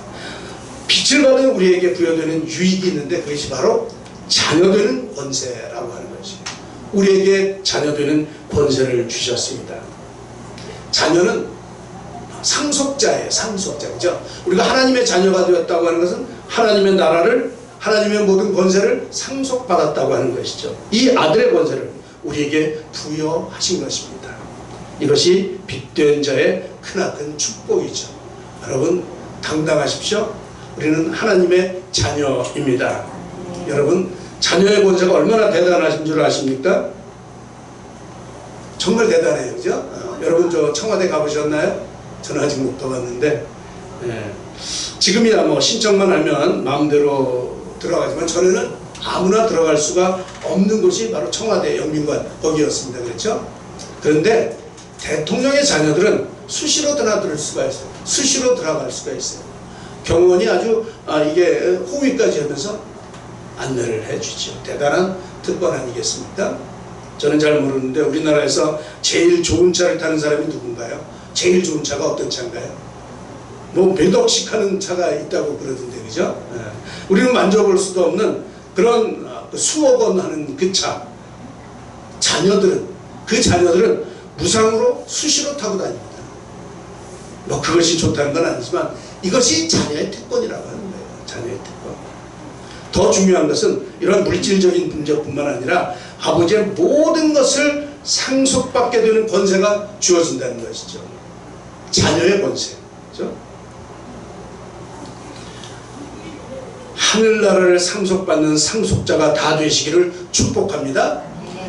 빛을 받은 우리에게 부여되는 유익이 있는데, 그것이 바로 자녀되는 권세라고 하는 것이에요. 우리에게 자녀되는 권세를 주셨습니다. 자녀는 상속자예요. 상속자죠. 우리가 하나님의 자녀가 되었다고 하는 것은 하나님의 나라를, 하나님의 모든 권세를 상속받았다고 하는 것이죠. 이 아들의 권세를 우리에게 부여하신 것입니다. 이것이 빛된 자의 크나큰 축복이죠. 여러분, 당당하십시오. 우리는 하나님의 자녀입니다. 여러분, 자녀의 권세가 얼마나 대단하신 줄 아십니까? 정말 대단해요. 그죠? 여러분, 저 청와대 가보셨나요? 저는 아직 못 가봤는데, 지금이야 뭐 신청만 하면 마음대로 들어가지만, 전에는 아무나 들어갈 수가 없는 곳이 바로 청와대 영민관 거기였습니다. 그렇죠? 그런데 대통령의 자녀들은 수시로 드나들 수가 있어요. 수시로 들어갈 수가 있어요. 경호원이 아주 이게 호위까지 하면서 안내를 해주죠. 대단한 특권 아니겠습니까? 저는 잘 모르는데 우리나라에서 제일 좋은 차를 타는 사람이 누군가요? 제일 좋은 차가 어떤 차인가요? 뭐 몇 억씩 하는 차가 있다고 그러던데, 그죠? 우리는 만져볼 수도 없는 그런 수억 원 하는 그 차. 그 자녀들은 무상으로 수시로 타고 다닙니다. 뭐 그것이 좋다는 건 아니지만 이것이 자녀의 특권이라고 하는 거예요. 자녀의 특권. 더 중요한 것은 이런 물질적인 문제뿐만 아니라 아버지의 모든 것을 상속받게 되는 권세가 주어진다는 것이죠. 자녀의 권세. 그렇죠? 하늘나라를 상속받는 상속자가 다 되시기를 축복합니다.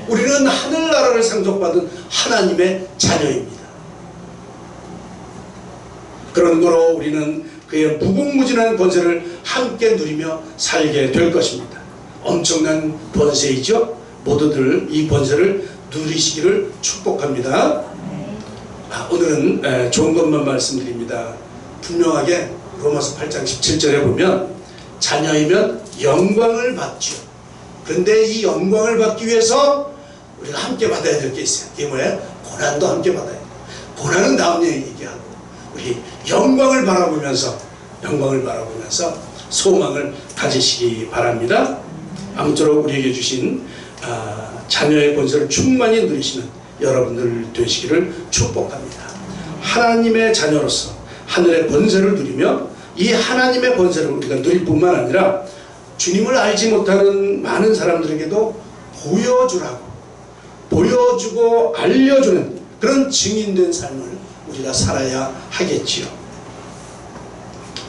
우리는 하늘나라를 상속받은 하나님의 자녀입니다. 그러므로 우리는 그의 무궁무진한 권세를 함께 누리며 살게 될 것입니다. 엄청난 권세이죠. 모두들 이 권세를 누리시기를 축복합니다. 오늘은 좋은 것만 말씀드립니다. 분명하게 로마서 8장 17절에 보면 자녀이면 영광을 받죠. 그런데 이 영광을 받기 위해서 우리가 함께 받아야 될 게 있어요. 그게 뭐예요? 고난도 함께 받아야 돼요. 고난은 다음 얘기하고 우리 영광을 바라보면서 소망을 가지시기 바랍니다. 아무쪼록 우리에게 주신 자녀의 권세를 충만히 누리시는 여러분들 되시기를 축복합니다. 하나님의 자녀로서 하늘의 권세를 누리며 이 하나님의 권세를 우리가 누릴 뿐만 아니라 주님을 알지 못하는 많은 사람들에게도 보여주고 알려주는 그런 증인된 삶을 우리가 살아야 하겠지요.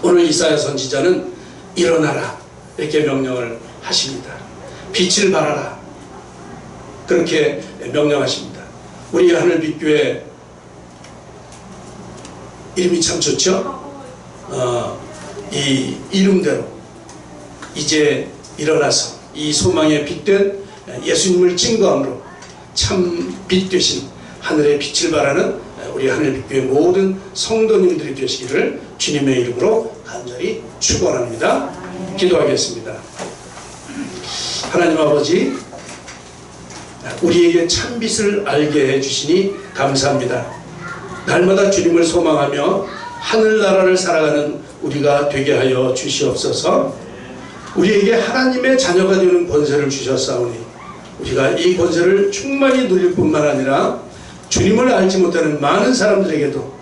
오늘 이사야 선지자는 일어나라 이렇게 명령을 하십니다. 빛을 발하라 그렇게 명령하십니다. 우리 하늘빛교회 이름이 참 좋죠. 이 이름대로 이제 일어나서 이 소망에 빛된 예수님을 증거함으로 참 빛 되신 하늘의 빛을 발하는 우리 하늘빛교회 모든 성도님들이 되시기를 주님의 이름으로 간절히 축원합니다. 기도하겠습니다. 하나님 아버지, 우리에게 참 빛을 알게 해주시니 감사합니다. 날마다 주님을 소망하며 하늘나라를 살아가는 우리가 되게 하여 주시옵소서. 우리에게 하나님의 자녀가 되는 권세를 주셨사오니 우리가 이 권세를 충만히 누릴 뿐만 아니라 주님을 알지 못하는 많은 사람들에게도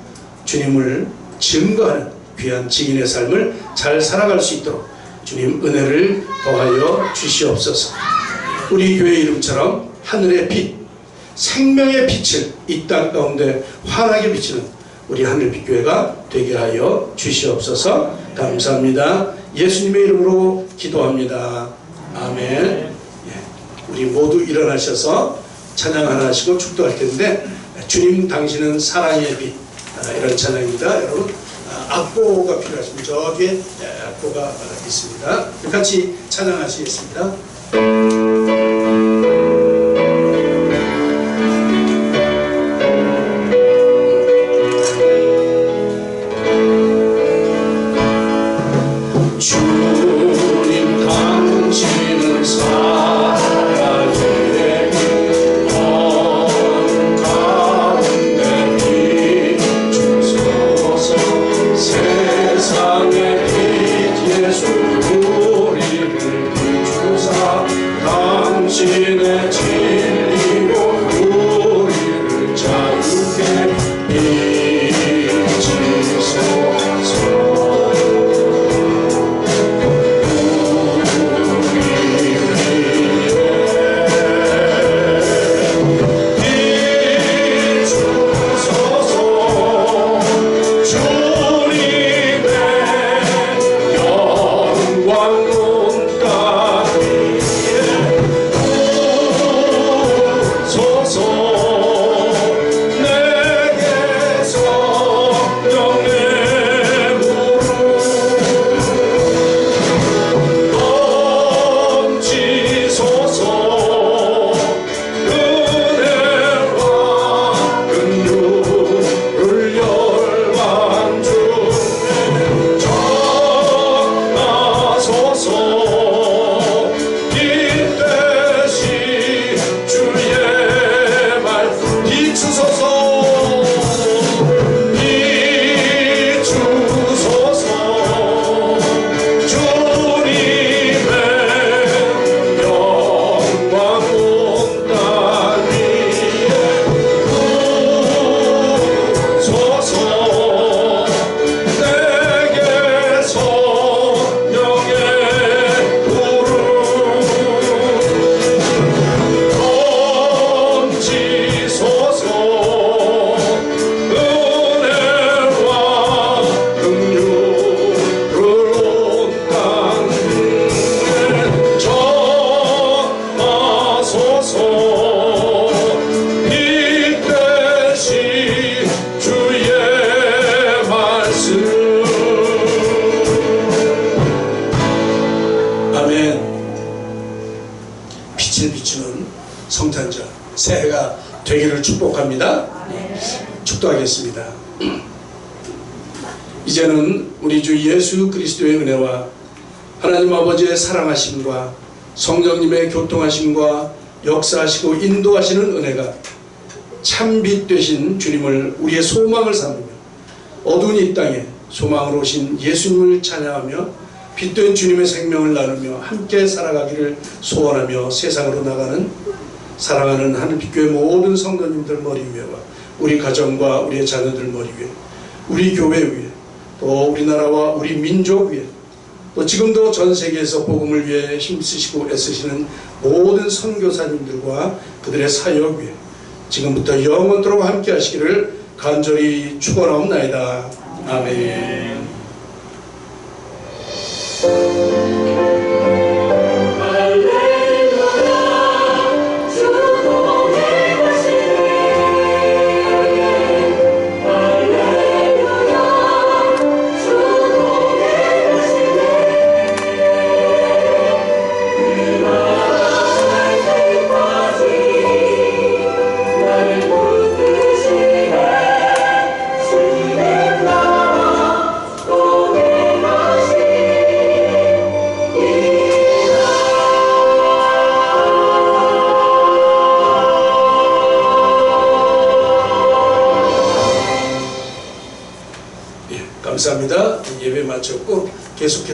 주님을 증거하는 귀한 증인의 삶을 잘 살아갈 수 있도록 주님 은혜를 더하여 주시옵소서. 우리 교회 이름처럼 하늘의 빛, 생명의 빛을 이 땅 가운데 환하게 비치는 우리 하늘빛교회가 되게 하여 주시옵소서. 감사합니다. 예수님의 이름으로 기도합니다. 아멘. 예, 우리 모두 일어나셔서 찬양 하나 하시고 축도할 텐데, 주님 당신은 사랑의 빛, 이런 찬양입니다. 여러분, 악보가 필요하시면 저기에 악보가 있습니다. 같이 찬양하시겠습니다. 주님 당신은 사랑의 빛, 어둠 가운데 비추소서. 세상의 빛 예수 우리를 비추사 당신의 진리로 우리를 자유케 비치소서. 성탄절 새해가 되기를 축복합니다. 축도하겠습니다. 이제는 우리 주 예수 그리스도의 은혜와 하나님 아버지의 사랑하심과 성령님의 교통하심과 역사하시고 인도하시는 은혜가 참빛 되신 주님을 우리의 소망을 삼으며 어두운 이 땅에 소망으로 오신 예수님을 찬양하며 빛된 주님의 생명을 나누며 함께 살아가기를 소원하며 세상으로 나가는 사랑하는 하늘빛교회 모든 성도님들 머리 위에와 우리 가정과 우리의 자녀들 머리 위에, 우리 교회 위에, 또 우리나라와 우리 민족 위에, 또 지금도 전 세계에서 복음을 위해 힘쓰시고 애쓰시는 모든 선교사님들과 그들의 사역 위에 지금부터 영원토록 함께 하시기를 간절히 축원하옵나이다. 아멘. 감사합니다. 예배 마쳤고 계속해서